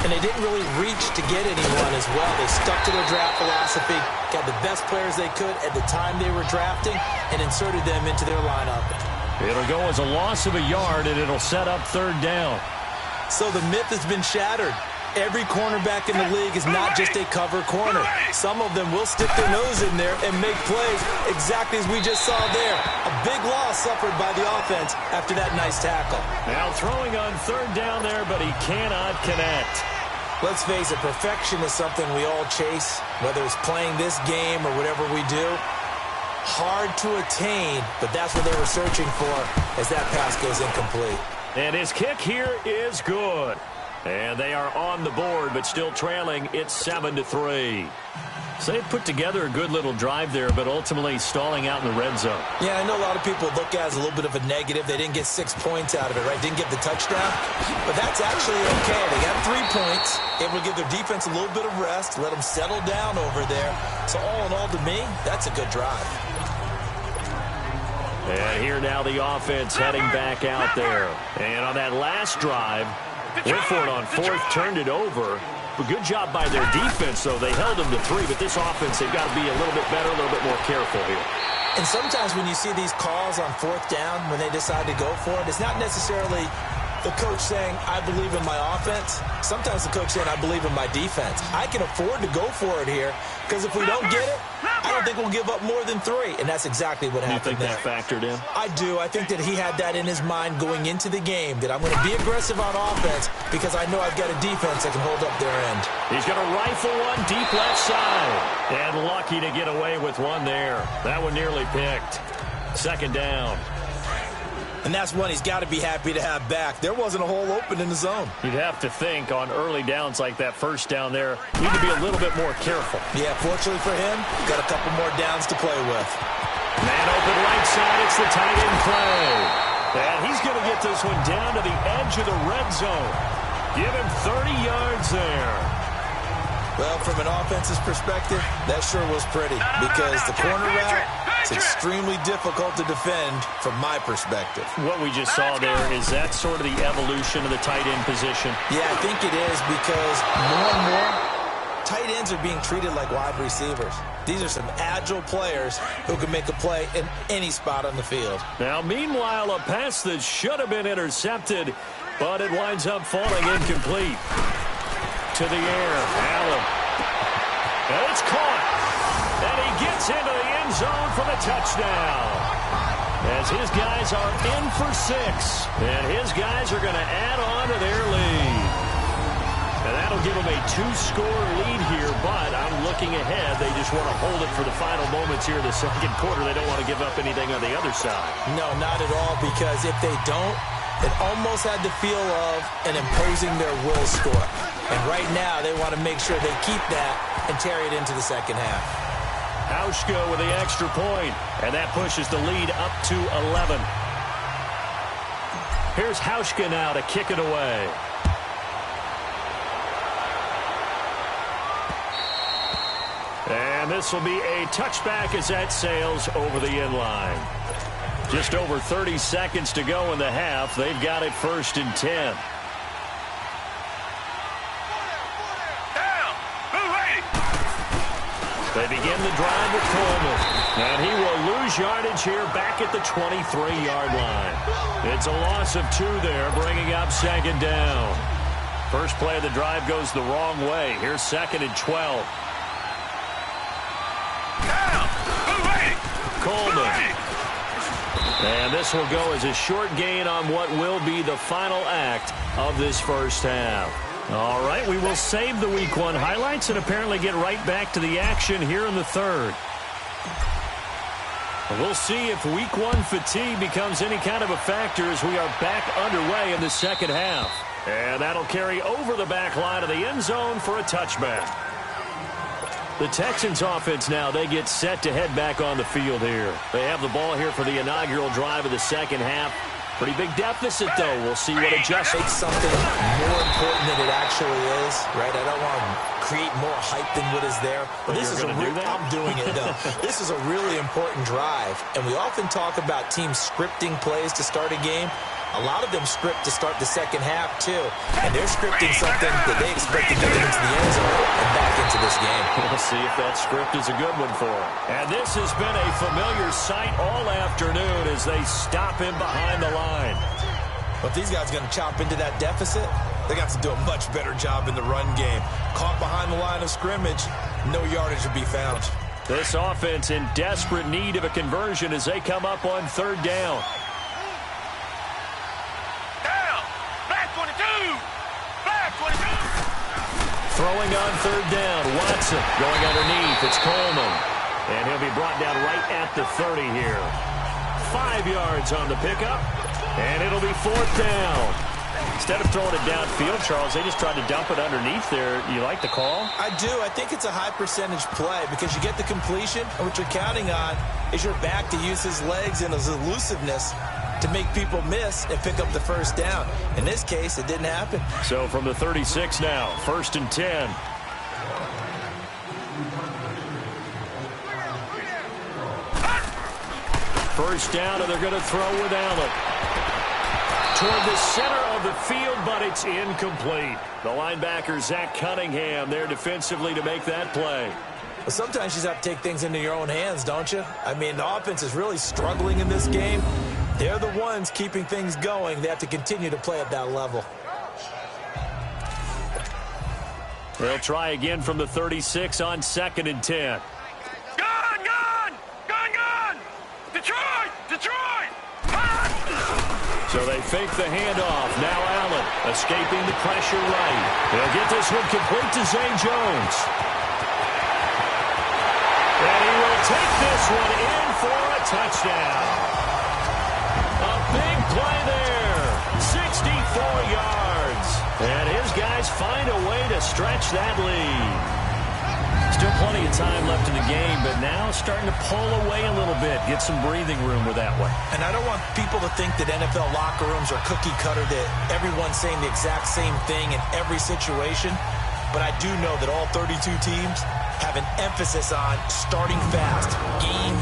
And they didn't really reach to get anyone as well. They stuck to their draft philosophy, got the best players they could at the time they were drafting, and inserted them into their lineup. It'll go as a loss of a yard, and it'll set up 3rd down. So the myth has been shattered. Every cornerback in the league is not just a cover corner. Some of them will stick their nose in there and make plays exactly as we just saw there. A big loss suffered by the offense after that nice tackle. Now throwing on 3rd down there, but he cannot connect. Let's face it, perfection is something we all chase, whether it's playing this game or whatever we do. Hard to attain, but that's what they were searching for as that pass goes incomplete. And his kick here is good. And they are on the board, but still trailing. It's 7-3. So they put together a good little drive there, but ultimately stalling out in the red zone. Yeah, I know a lot of people look at it as a little bit of a negative. They didn't get 6 points out of it, right? Didn't get the touchdown. But that's actually okay. They got 3 points, able to give their defense a little bit of rest, let them settle down over there. So all in all, to me, that's a good drive. And here now the offense heading back out there. And on that last drive, went for it on 4th, turned it over. But good job by their defense, though. They held them to 3, but this offense, they've got to be a little bit better, a little bit more careful here. And sometimes when you see these calls on 4th down, when they decide to go for it, it's not necessarily the coach saying, I believe in my offense. Sometimes the coach saying, I believe in my defense. I can afford to go for it here, because if we don't get it, I don't think we'll give up more than 3. And that's exactly what happened there. You think that factored in? I do. I think that he had that in his mind going into the game, that I'm going to be aggressive on offense because I know I've got a defense that can hold up their end. He's going to rifle one deep left side. And lucky to get away with one there. That one nearly picked. 2nd down. And that's one he's got to be happy to have back. There wasn't a hole open in the zone. You'd have to think on early downs like that 1st down there, need to be a little bit more careful. Yeah, fortunately for him, got a couple more downs to play with. Man open right side, it's the tight end play. And he's going to get this one down to the edge of the red zone. Give him 30 yards there. Well, from an offense's perspective, that sure was pretty because the corner route is extremely difficult to defend from my perspective. What we just saw there, is that sort of the evolution of the tight end position? Yeah, I think it is because more and more tight ends are being treated like wide receivers. These are some agile players who can make a play in any spot on the field. Now, meanwhile, a pass that should have been intercepted, but it winds up falling incomplete. To the air, Allen. And it's caught. And he gets into the end zone for the touchdown. As his guys are in for 6. And his guys are going to add on to their lead. And that'll give them a 2-score lead here, but I'm looking ahead. They just want to hold it for the final moments here in the second quarter. They don't want to give up anything on the other side. No, not at all, because if they don't, it almost had the feel of an imposing their will score. And right now, they want to make sure they keep that and carry it into the second half. Hauschka with the extra point, and that pushes the lead up to 11. Here's Hauschka now to kick it away. And this will be a touchback as that sails over the end line. Just over 30 seconds to go in the half. They've got it 1st and 10. They begin the drive with Coleman. And he will lose yardage here back at the 23-yard line. It's a loss of 2 there, bringing up 2nd down. First play of the drive goes the wrong way. Here's 2nd and 12. Coleman. And this will go as a short gain on what will be the final act of this first half. All right, we will save the Week 1 highlights and apparently get right back to the action here in the third. We'll see if Week 1 fatigue becomes any kind of a factor as we are back underway in the second half. And that'll carry over the back line of the end zone for a touchback. The Texans offense now, they get set to head back on the field here. They have the ball here for the inaugural drive of the second half. Pretty big deficit, though. We'll see what adjusts. Make something more important than it actually is, right? I don't want to create more hype than what is there. But this is I'm doing it, though. This is a really important drive. And we often talk about teams scripting plays to start a game. A lot of them script to start the second half, too. And they're scripting something that they expect to get into the end zone and back into this game. We'll see if that script is a good one for them. And this has been a familiar sight all afternoon as they stop him behind the line. But if these guys are going to chop into that deficit, they got to do a much better job in the run game. Caught behind the line of scrimmage, no yardage will be found. This offense in desperate need of a conversion as they come up on 3rd down. Throwing on 3rd down, Watson going underneath. It's Coleman. And he'll be brought down right at the 30 here. 5 yards on the pickup. And it'll be 4th down. Instead of throwing it downfield, Charles, they just tried to dump it underneath there. You like the call? I do. I think it's a high percentage play because you get the completion, and what you're counting on is your back to use his legs and his elusiveness to make people miss and pick up the 1st down. In this case, it didn't happen. So from the 36 now, 1st and 10. First down, and they're going to throw with Allen. Toward the center of the field, but it's incomplete. The linebacker, Zach Cunningham, there defensively to make that play. But sometimes you just have to take things into your own hands, don't you? I mean, the offense is really struggling in this game. They're the ones keeping things going. They have to continue to play at that level. They'll try again from the 36 on 2nd and 10. Gone! Detroit! So they fake the handoff. Now Allen escaping the pressure right. They'll get this one complete to Zay Jones. And he will take this one in for a touchdown. A big play there. 64 yards. And his guys find a way to stretch that lead. Still plenty of time left in the game, but now starting to pull away a little bit. Get some breathing room with that one. And I don't want people to think that NFL locker rooms are cookie cutter, that everyone's saying the exact same thing in every situation. but I do know that all 32 teams have an emphasis on starting fast. Game,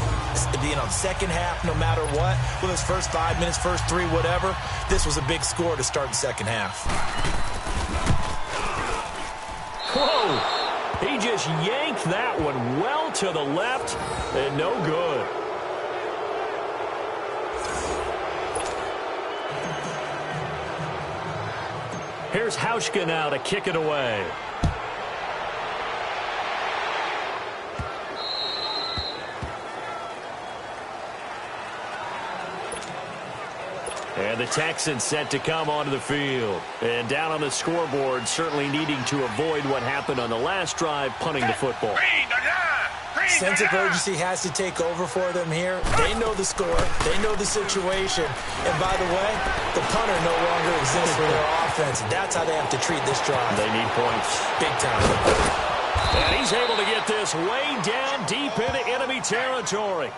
second half, no matter what. Whether it's first 5 minutes, first 3, whatever. This was a big score to start the second half. Whoa! He just yanked that one well to the left and no good. Here's Hauschka now to kick it away. And the Texans set to come onto the field. And down on the scoreboard, certainly needing to avoid what happened on the last drive, punting the football. Sense of urgency has to take over for them here. They know the score. They know the situation. And by the way, the punter no longer exists for their offense. That's how they have to treat this drive. They need points. Big time. And he's able to get this way down deep into enemy territory.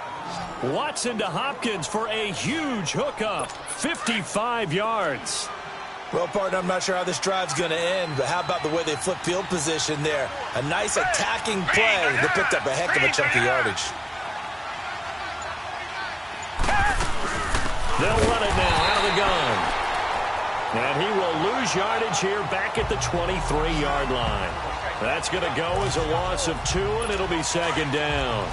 Watson to Hopkins for a huge hookup. 55 yards. Well, partner, I'm not sure how this drive's going to end, but how about the way they flip field position there? A nice attacking play. They picked up a heck of a chunk of yardage. They'll run it now out of the gun. And he will lose yardage here back at the 23-yard line. That's going to go as a loss of 2, and it'll be second down.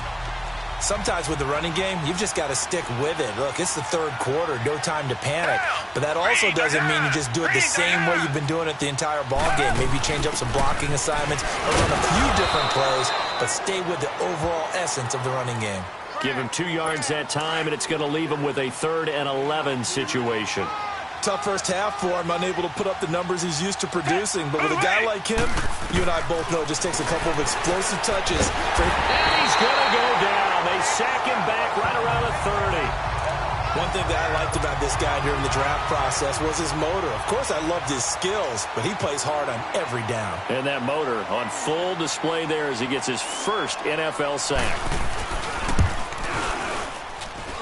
Sometimes with the running game, you've just got to stick with it. Look, it's the third quarter, no time to panic. But that also doesn't mean you just do it the same way you've been doing it the entire ball game. Maybe change up some blocking assignments or run a few different plays, but stay with the overall essence of the running game. Give him 2 yards that time, and it's going to leave him with a 3rd and 11 situation. Tough first half for him, unable to put up the numbers he's used to producing. But with a guy like him, you and I both know it just takes a couple of explosive touches. And he's going to go down. They sack him back right around the 30. One thing that I liked about this guy during the draft process was his motor. Of course, I loved his skills, but he plays hard on every down. And that motor on full display there as he gets his first NFL sack.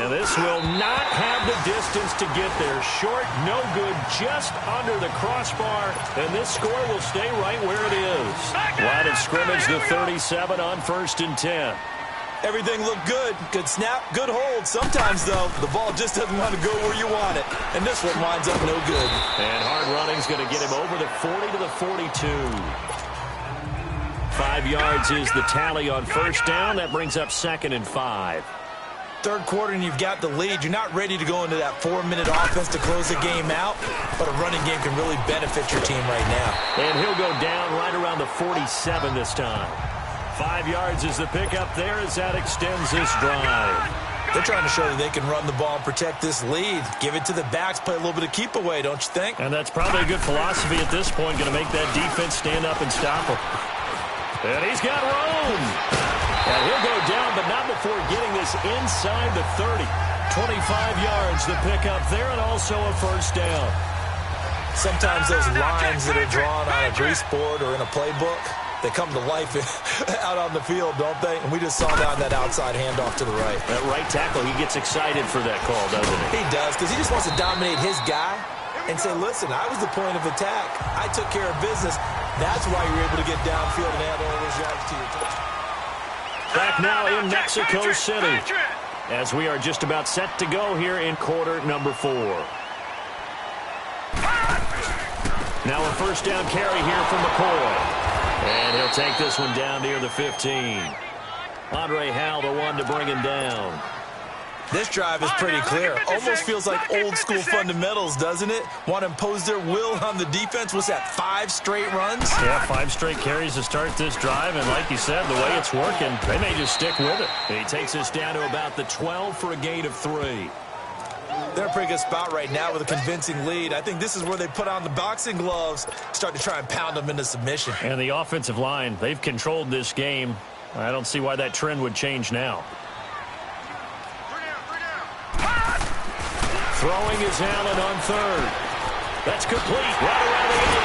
And this will not have the distance to get there. Short, no good, just under the crossbar. And this score will stay right where it is. Line of scrimmage, the 37 on 1st and 10. Everything looked good. Good snap, good hold. Sometimes, though, the ball just doesn't want to go where you want it. And this one winds up no good. And hard running's going to get him over the 40 to the 42. 5 yards is the tally on first down. That brings up 2nd and 5. Third quarter and you've got the lead. You're not ready to go into that 4-minute offense to close the game out, but a running game can really benefit your team right now. And he'll go down right around the 47 this time. 5 yards is the pickup there as that extends this drive. They're trying to show that they can run the ball and protect this lead. Give it to the backs, play a little bit of keep away, don't you think? And that's probably a good philosophy at this point, going to make that defense stand up and stop him. And he's got room. And he'll go down, but not before getting this inside the 30. 25 yards the pickup there, and also a first down. Sometimes those lines that are drawn on a grease board or in a playbook, they come to life out on the field, don't they? And we just saw that on that outside handoff to the right. That right tackle, he gets excited for that call, doesn't he? He does, because he just wants to dominate his guy and say, listen, I was the point of attack. I took care of business. That's why you're able to get downfield and add all those yards to your touchdown. Back now in Mexico City as we are just about set to go here in quarter number 4. Now a first down carry here from McCoy. And he'll take this one down near the 15. Andre Hal, the one to bring him down. This drive is pretty clear. Almost feels like old school fundamentals, doesn't it? Want to impose their will on the defense. What's that, 5 straight runs? Yeah, 5 straight carries to start this drive. And like you said, the way it's working, they may just stick with it. He takes us down to about the 12 for a gain of 3. They're in a pretty good spot right now with a convincing lead. I think this is where they put on the boxing gloves, start to try and pound them into submission. And the offensive line, they've controlled this game. I don't see why that trend would change now. Throwing is Allen on 3rd. That's complete right around the 8.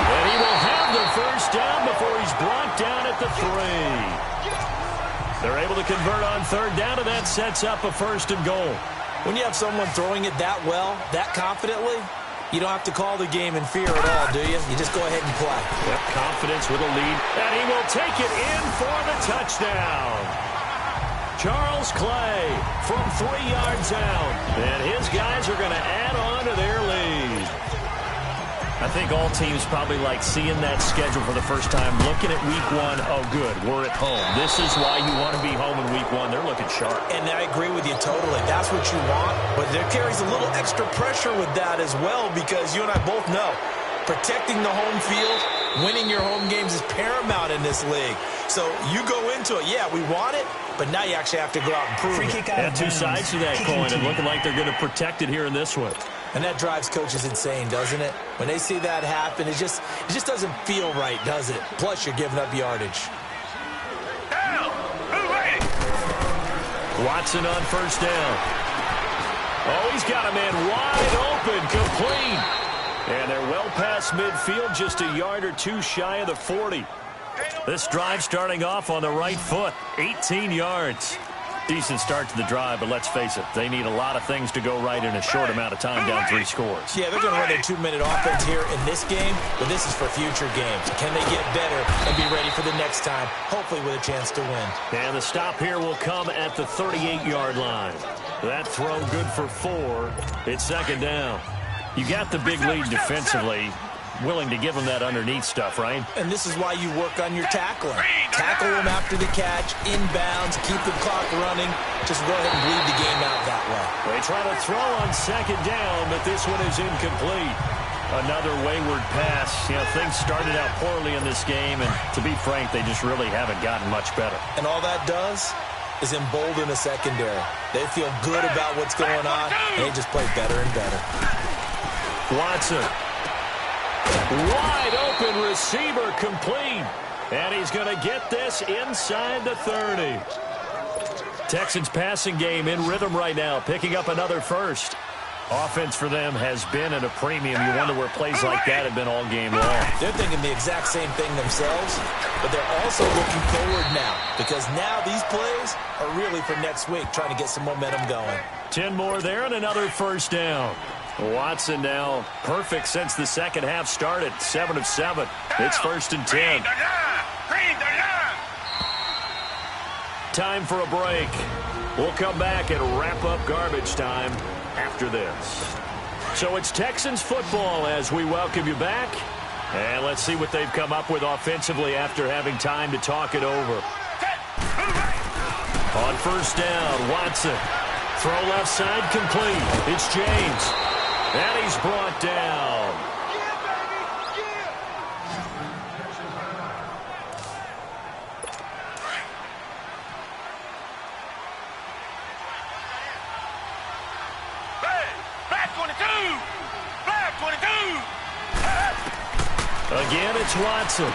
And he will have the first down before he's brought down at the 3. They're able to convert on 3rd down, and that sets up a 1st and goal. When you have someone throwing it that well, that confidently, You don't have to call the game in fear at all, do you? You just go ahead and play. Yep, confidence with a lead. And he will take it in for the touchdown. Charles Clay from 3 yards out. And his guys are going to add on to their lead. I think all teams probably like seeing that schedule for the first time, looking at week 1. Oh, good, we're at home. This is why you want to be home in week 1. They're looking sharp. And I agree with you totally. That's what you want. But there carries a little extra pressure with that as well, because you and I both know protecting the home field, winning your home games is paramount in this league. So you go into it, yeah, we want it, but now you actually have to go out and prove it. Yeah, two sides to that coin, and looking like they're going to protect it here in this one. And that drives coaches insane, doesn't it? When they see that happen, it just doesn't feel right, does it? Plus, you're giving up yardage. Watson on first down. Oh, he's got a man wide open, complete. And they're well past midfield, just a yard or two shy of the 40. This drive starting off on the right foot, 18 yards. Decent start to the drive, but let's face it, they need a lot of things to go right in a short amount of time, down 3 scores. Yeah, they're going to run their 2-minute offense here in this game, but this is for future games. Can they get better and be ready for the next time, hopefully with a chance to win? And the stop here will come at the 38-yard line. That throw good for 4. It's second down. You got the big lead defensively. Willing to give them that underneath stuff, right? And this is why you work on your tackling. Tackle them after the catch, inbounds, keep the clock running. Just go ahead and bleed the game out that way. They try to throw on second down, but this one is incomplete. Another wayward pass. You know, things started out poorly in this game, and to be frank, they just really haven't gotten much better. And all that does is embolden the secondary. They feel good about what's going on, and they just play better and better. Watson. Wide open receiver, complete. And he's going to get this inside the 30. Texans passing game in rhythm right now, picking up another first. Offense for them has been at a premium. You wonder where plays like that have been all game long. They're thinking the exact same thing themselves, but they're also looking forward now, because now these plays are really for next week, trying to get some momentum going. 10 more there and another first down. Watson now perfect since the second half started. 7 of 7. It's 1st and 10. Time for a break. We'll come back and wrap up garbage time after this. So it's Texans football as we welcome you back. And let's see what they've come up with offensively after having time to talk it over. On first down, Watson. Throw left side, complete. It's James. And he's brought down. Flag 22! Flag 22! Again, it's Watson.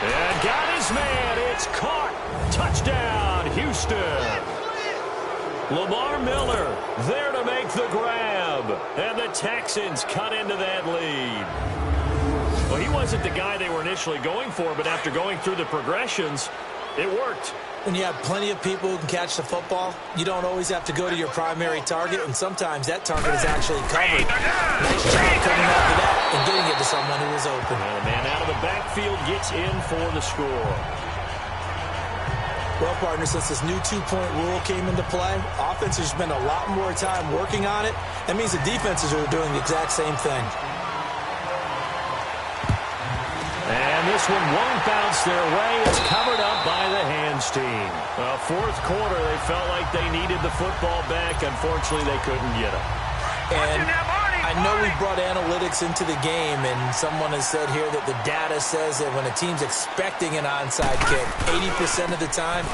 And got his man. It's caught. Touchdown, Houston. Lamar Miller there to make the grab. And the Texans cut into that lead. Well, he wasn't the guy they were initially going for, but after going through the progressions, it worked. When you have plenty of people who can catch the football, you don't always have to go to your primary target, and sometimes that target is actually covered. Nice job coming after that and getting it to someone who was open. And a man out of the backfield gets in for the score. Well, partner, since this new two-point rule came into play, offenses spend a lot more time working on it. That means the defenses are doing the exact same thing. And this one won't bounce their way. It's covered up by the hands team. Fourth quarter, they felt like they needed the football back. Unfortunately, they couldn't get it. And I know we brought analytics into the game, and someone has said here that the data says that when a team's expecting an onside kick, 80% of the time,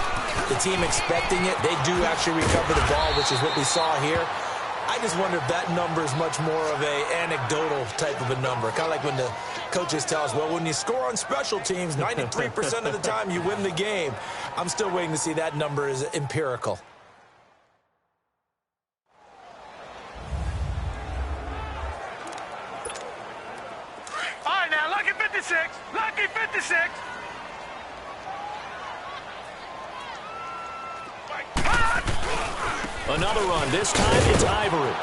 the team expecting it, they do actually recover the ball, which is what we saw here. I just wonder if that number is much more of a anecdotal type of a number. Kind of like when the coaches tell us, well, when you score on special teams, 93% of the time you win the game. I'm still waiting to see that number is empirical. All right, now, lucky 56. Lucky 56. Another run. This time it's Ivory.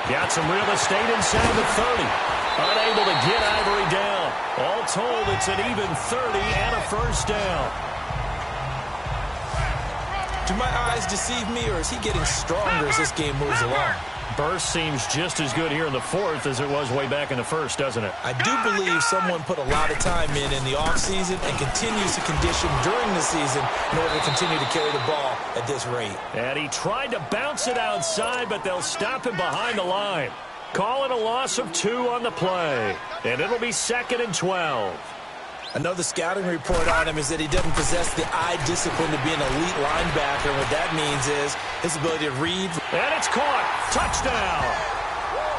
Got some real estate inside the 30. Unable to get Ivory down. All told, it's an even 30 and a first down. Do my eyes deceive me, or is he getting stronger as this game moves along? Burst seems just as good here in the fourth as it was way back in the first, doesn't it? I do believe someone put a lot of time in the offseason and continues to condition during the season in order to continue to carry the ball at this rate. And he tried to bounce it outside, but they'll stop him behind the line. Call it a loss of 2 on the play. And it'll be 2nd and 12. Another scouting report on him is that he doesn't possess the eye discipline to be an elite linebacker. What that means is his ability to read. And it's caught. Touchdown.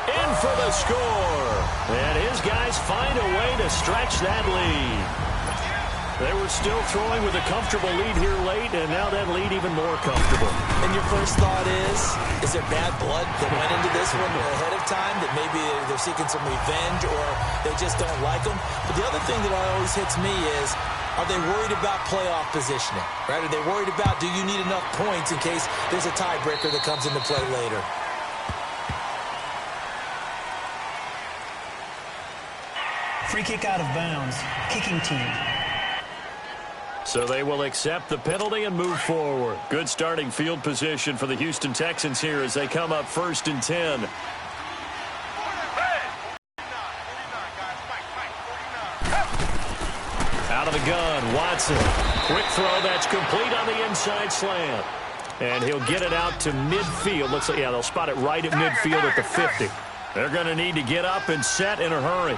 In for the score. And his guys find a way to stretch that lead. They were still throwing with a comfortable lead here late, and now that lead even more comfortable. And your first thought is there bad blood that went into this one ahead of time, that maybe they're seeking some revenge or they just don't like them? But the other thing that always hits me is, are they worried about playoff positioning? Right? Are they worried about, do you need enough points in case there's a tiebreaker that comes into play later? Free kick out of bounds. Kicking team. So they will accept the penalty and move forward. Good starting field position for the Houston Texans here as they come up 1st and 10. Out of the gun, Watson. Quick throw that's complete on the inside slant. And he'll get it out to midfield. Looks like, yeah, they'll spot it right at midfield at the 50. They're going to need to get up and set in a hurry.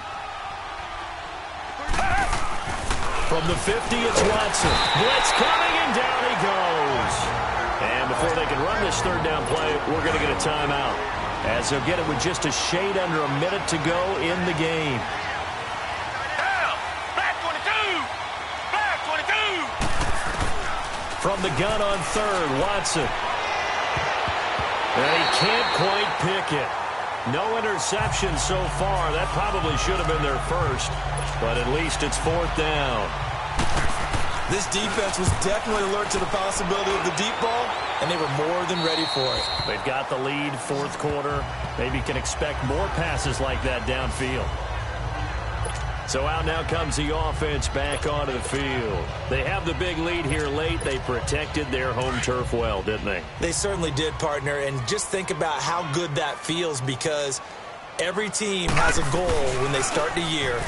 From the 50, it's Watson. Blitz coming, and down he goes. And before they can run this 3rd down play, we're going to get a timeout, as they'll get it with just a shade under a minute to go in the game. Black 22! Black 22! From the gun on 3rd, Watson. And he can't quite pick it. No interception so far. That probably should have been their first, but at least it's 4th down. This defense was definitely alert to the possibility of the deep ball, and they were more than ready for it. They've got the lead, 4th quarter. Maybe can expect more passes like that downfield. So out now comes the offense back onto the field. They have the big lead here late. They protected their home turf well, didn't they? They certainly did, partner. And just think about how good that feels, because every team has a goal when they start the year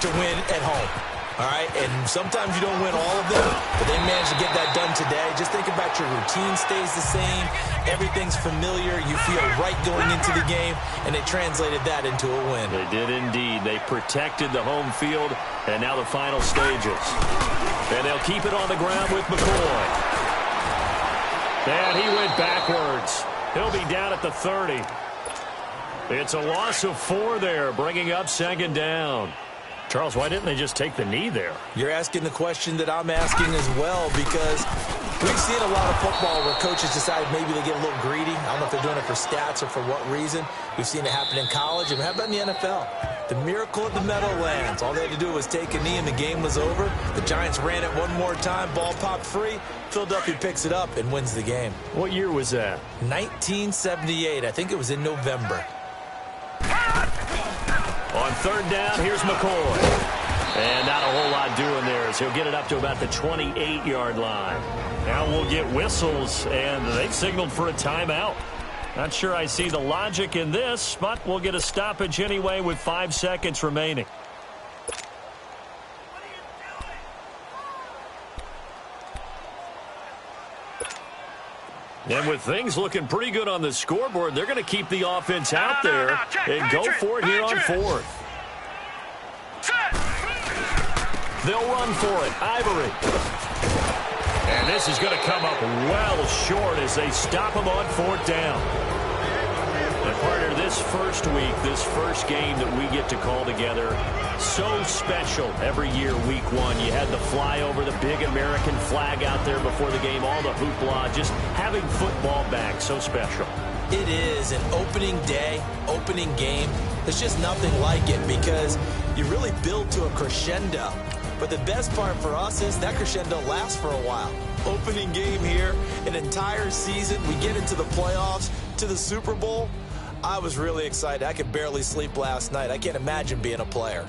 to win at home. All right, and sometimes you don't win all of them, but they managed to get that done today. Just think about your routine stays the same. Everything's familiar. You feel right going into the game, and they translated that into a win. They did indeed. They protected the home field, and now the final stages. And they'll keep it on the ground with McCoy. And he went backwards. He'll be down at the 30. It's a loss of 4 there, bringing up 2nd down. Charles, why didn't they just take the knee there? You're asking the question that I'm asking as well, because we've seen a lot of football where coaches decide maybe they get a little greedy. I don't know if they're doing it for stats or for what reason. We've seen it happen in college, and how about in the NFL? The miracle of the Meadowlands. All they had to do was take a knee, and the game was over. The Giants ran it one more time. Ball popped free. Philadelphia picks it up and wins the game. What year was that? 1978. I think it was in November. On 3rd down, here's McCoy. And not a whole lot doing there, as he'll get it up to about the 28-yard line. Now we'll get whistles, and they've signaled for a timeout. Not sure I see the logic in this, but we'll get a stoppage anyway with 5 seconds remaining. And with things looking pretty good on the scoreboard, they're going to keep the offense out there and go for it here on 4th. They'll run for it. Ivory. And this is going to come up well short as they stop him on 4th down. And partner, this first week, this first game that we get to call together, so special every year, week 1. You had the flyover, the big American flag out there before the game, all the hoopla, just having football back, so special. It is an opening day, opening game. There's just nothing like it, because you really build to a crescendo. But the best part for us is that crescendo lasts for a while. Opening game here, an entire season, we get into the playoffs, to the Super Bowl. I was really excited. I could barely sleep last night. I can't imagine being a player.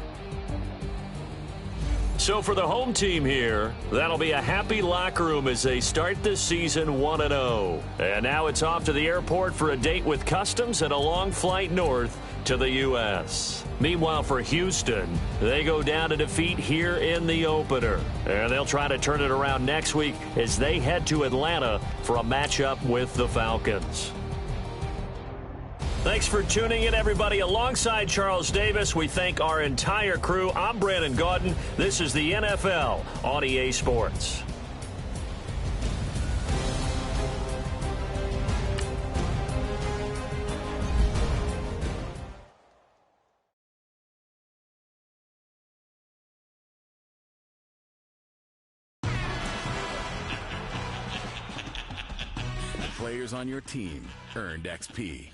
So for the home team here, that'll be a happy locker room as they start this season 1-0. And now it's off to the airport for a date with Customs and a long flight north to the U.S. Meanwhile, for Houston, they go down to defeat here in the opener. And they'll try to turn it around next week as they head to Atlanta for a matchup with the Falcons. Thanks for tuning in, everybody. Alongside Charles Davis, we thank our entire crew. I'm Brandon Gaudin. This is the NFL on EA Sports. Players on your team earned XP.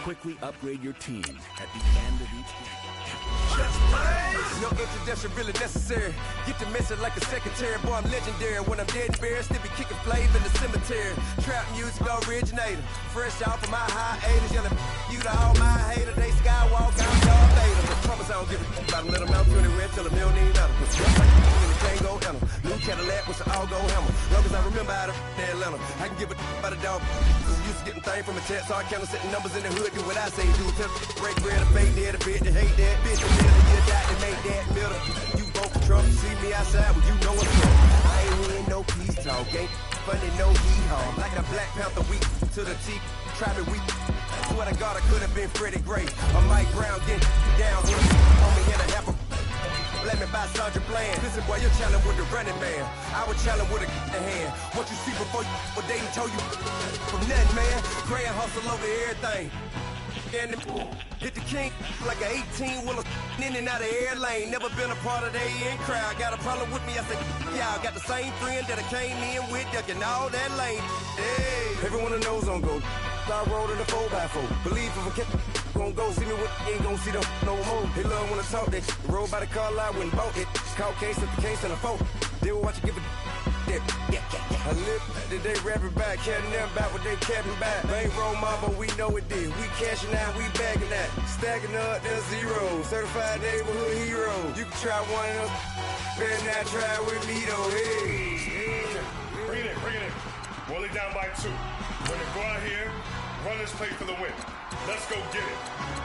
Quickly upgrade your team at the end of each game. No introduction really necessary. Get the message like a secretary. Boy, I'm legendary. When I'm dead and buried, still be kicking flames in the cemetery. Trap music originator. Fresh off of my hiatus. Yelling you to all my haters. They skywalk, I'm Darth Vader. But promise I don't give a about them. Let them out 20 red till them don't need nothing. Just like the can't go enter. New Cadillac with an all-go hammer. Long as I remember how to Atlanta. I can give a about a dog. I'm used to getting things from a text. So I can't setting numbers in the hood. Do what I say do. Tell break bread and fake dead. A bit to hate that bitch. You got to make that middle. You vote for Trump, you see me outside, well, you know what's up. I ain't hearing no peace talk, ain't funny, no hee-haw. Like a Black Panther week to the teeth, traffic week. Swear to God, I could have been Freddie Gray. Or Mike Brown getting down with a homie hit a half a. Let me buy Sandra Bland. Listen, boy, you're challenging with the running man. I was challenging with a hand. What you see before you, what they told you from nothing, man. Pray and hustle over everything. Hit the king like an 18-wheeler in and out of air lane. Never been a part of the in crowd. Got a problem with me, I said, y'all got the same friend that I came in with, ducking all that lane. Hey, everyone knows on go. I rolled in the 4x4. Believe if a kid gon' go see me with ain't gon' see them no more. They love when I talk that shit. Roll by the car lot, went bought it. Caught case at the case and a phone. They will watch you give a dip. I live that they rapping back, caring them back what they capping back. Bankroll mama, we know it did. We cashing out, we bagging that. Stacking up, there's zero. Certified neighborhood hero. You can try one of them, better not try with me though. Hey. Bring it in. Roll it down by 2. We're gonna go out here, run this play for the win. Let's go get it.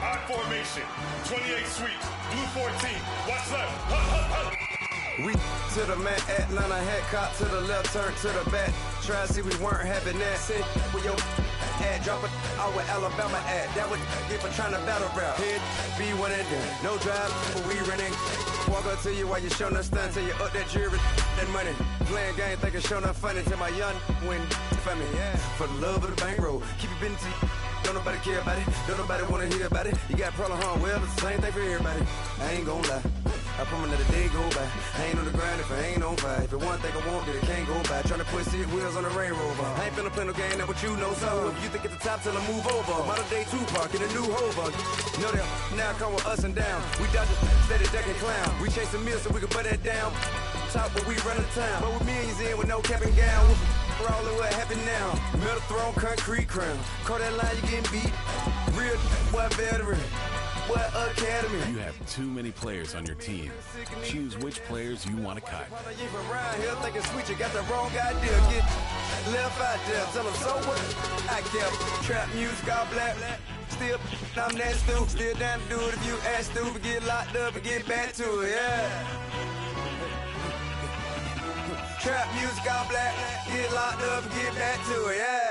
Odd formation, 28 sweeps, blue 14. Watch left. Hup. We to the man, Atlanta head caught to the left, turn to the back. Try to see we weren't having that. Sit with your ad, drop it out with Alabama ad. That would get for trying to battle rap. Head, be one and done. No drive, but we running. Walk up to you while you showing us stunts. Till you up that jury, that money. Playing game, thinking showing up funny. Till my young win for me. Yeah. For the love of the bankroll. Keep it busy. Don't nobody care about it. Don't nobody wanna hear about it. You got problem, huh? Well, it's the same thing for everybody. I ain't gon' lie. I promise that a day go by. I ain't on the grind if I ain't on fire. If it one thing I want, then it can't go by. Tryna put 6 wheels on the Range Rover. I ain't finna play no game, that what you know. So if you think at the top till I move over. Modern day Tupac in a new Hova. Know that now come with us and down. We dodge it, steady ducking clown. We chasing meals so we can put that down. Top but we run the town. But with millions in with no cap and gown. We're all in what happened now. Metal throne, concrete crown. Call that line, you getting beat. Real boy veteran. What academy? You have too many players on your team. Choose which players you want to cut. You around here thinking sweet, you got the wrong idea. Get left out there, tell them so what I kept. Trap music, all black. Still, I'm that stupid. Still down to do it if you ask stupid. Get locked up and get back to it, yeah. Trap music, all black. Get locked up and get back to it, yeah.